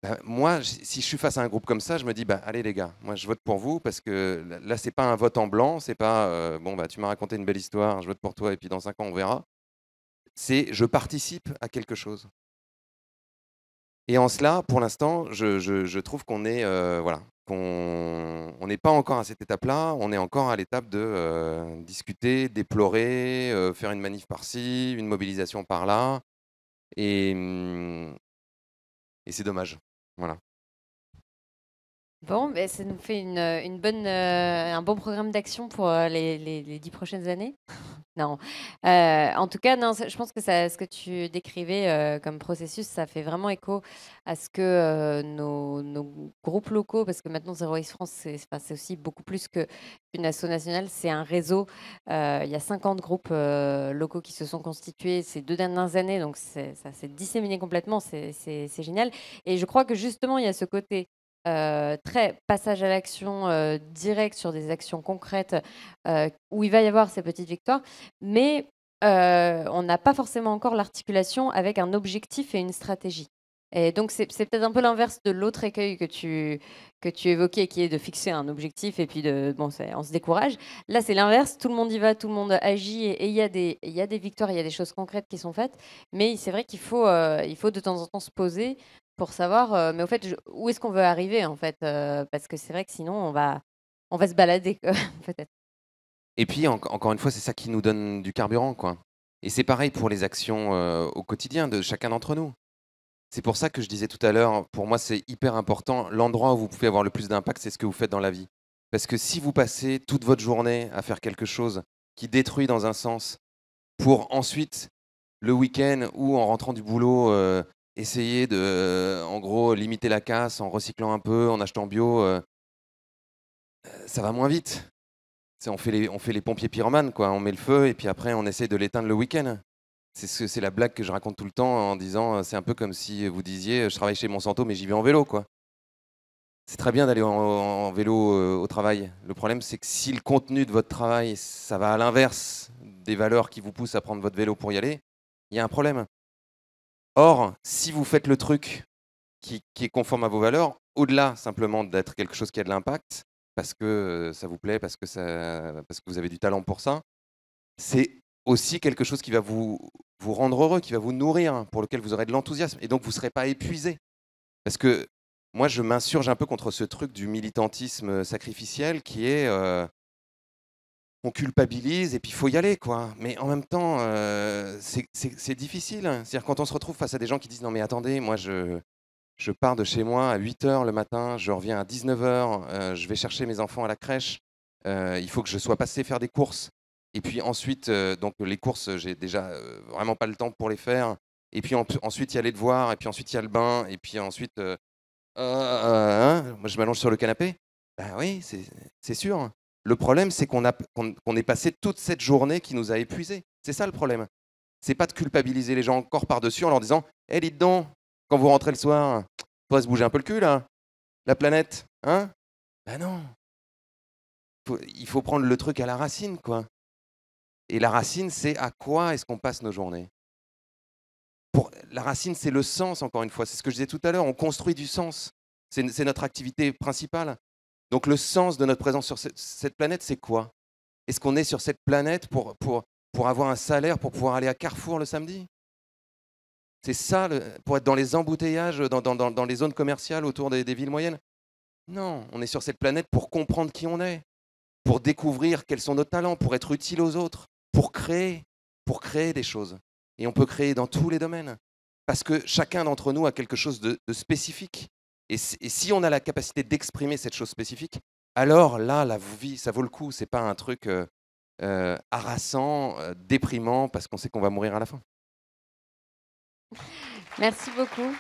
Bah, moi, si je suis face à un groupe comme ça, je me dis, bah, allez les gars, moi je vote pour vous, parce que là, c'est pas un vote en blanc, c'est pas, bon, bah, tu m'as raconté une belle histoire, je vote pour toi, et puis dans 5 ans, on verra. C'est je participe à quelque chose. Et en cela, pour l'instant, je trouve qu'on est, voilà, qu'on on n'est pas encore à cette étape-là. On est encore à l'étape de discuter, déplorer, faire une manif par-ci, une mobilisation par-là. Et, et c'est dommage. Voilà. Bon, ben, ça nous fait un bon programme d'action pour les 10 prochaines années. Non. En tout cas, non, je pense que ce que tu décrivais comme processus, ça fait vraiment écho à ce que nos groupes locaux, parce que maintenant Zero Waste France, c'est aussi beaucoup plus qu'une asso nationale, c'est un réseau. Il y a 50 groupes locaux qui se sont constitués ces 2 dernières années, donc ça s'est disséminé complètement, c'est génial. Et je crois que justement, il y a ce côté très passage à l'action direct sur des actions concrètes où il va y avoir ces petites victoires, mais on n'a pas forcément encore l'articulation avec un objectif et une stratégie. Et donc, c'est peut-être un peu l'inverse de l'autre écueil que tu évoquais, qui est de fixer un objectif et puis on se décourage. Là, c'est l'inverse. Tout le monde y va, tout le monde agit et il y a des victoires, il y a des choses concrètes qui sont faites. Mais c'est vrai il faut de temps en temps se poser pour savoir, mais au fait, où est-ce qu'on veut arriver, en fait, parce que c'est vrai que sinon, on va se balader, quoi, peut-être. Et puis, encore une fois, c'est ça qui nous donne du carburant, quoi. Et c'est pareil pour les actions au quotidien de chacun d'entre nous. C'est pour ça que je disais tout à l'heure, pour moi, c'est hyper important. L'endroit où vous pouvez avoir le plus d'impact, c'est ce que vous faites dans la vie. Parce que si vous passez toute votre journée à faire quelque chose qui détruit dans un sens, pour ensuite, le week-end ou en rentrant du boulot, essayer de, en gros, limiter la casse en recyclant un peu, en achetant bio, ça va moins vite. On fait les pompiers pyromanes, quoi. On met le feu et puis après, on essaye de l'éteindre le week-end. C'est la blague que je raconte tout le temps en disant, c'est un peu comme si vous disiez, je travaille chez Monsanto, mais j'y vais en vélo, quoi. C'est très bien d'aller en vélo au travail. Le problème, c'est que si le contenu de votre travail, ça va à l'inverse des valeurs qui vous poussent à prendre votre vélo pour y aller, il y a un problème. Or, si vous faites le truc qui est conforme à vos valeurs, au-delà simplement d'être quelque chose qui a de l'impact, parce que ça vous plaît, parce que vous avez du talent pour ça, c'est aussi quelque chose qui va vous rendre heureux, qui va vous nourrir, pour lequel vous aurez de l'enthousiasme. Et donc, vous ne serez pas épuisé. Parce que moi, je m'insurge un peu contre ce truc du militantisme sacrificiel qui est on culpabilise et puis il faut y aller, quoi. Mais en même temps, c'est difficile. C'est-à-dire quand on se retrouve face à des gens qui disent non mais attendez, moi je pars de chez moi à 8 h le matin, je reviens à 19 h, je vais chercher mes enfants à la crèche, il faut que je sois passé faire des courses. Et puis ensuite, donc les courses, j'ai déjà vraiment pas le temps pour les faire. Et puis ensuite, il y a les devoirs, et puis ensuite, il y a le bain, et puis ensuite, moi je m'allonge sur le canapé. Ben oui, c'est sûr. Le problème, c'est qu'on est passé toute cette journée qui nous a épuisés. C'est ça le problème. C'est pas de culpabiliser les gens encore par-dessus en leur disant «Eh, dites donc, quand vous rentrez le soir, faut se bouger un peu le cul, là, la planète, hein?» Ben non, il faut prendre le truc à la racine, quoi. Et la racine, c'est à quoi est-ce qu'on passe nos journées? La racine, c'est le sens, encore une fois. C'est ce que je disais tout à l'heure, on construit du sens. C'est notre activité principale. Donc le sens de notre présence sur cette planète, c'est quoi? Est-ce qu'on est sur cette planète pour avoir un salaire, pour pouvoir aller à Carrefour le samedi? C'est ça, pour être dans les embouteillages, dans les zones commerciales autour des villes moyennes? Non, on est sur cette planète pour comprendre qui on est, pour découvrir quels sont nos talents, pour être utile aux autres, pour créer des choses. Et on peut créer dans tous les domaines. Parce que chacun d'entre nous a quelque chose de spécifique. Et si on a la capacité d'exprimer cette chose spécifique, alors là, la vie, ça vaut le coup. C'est pas un truc harassant, déprimant, parce qu'on sait qu'on va mourir à la fin. Merci beaucoup.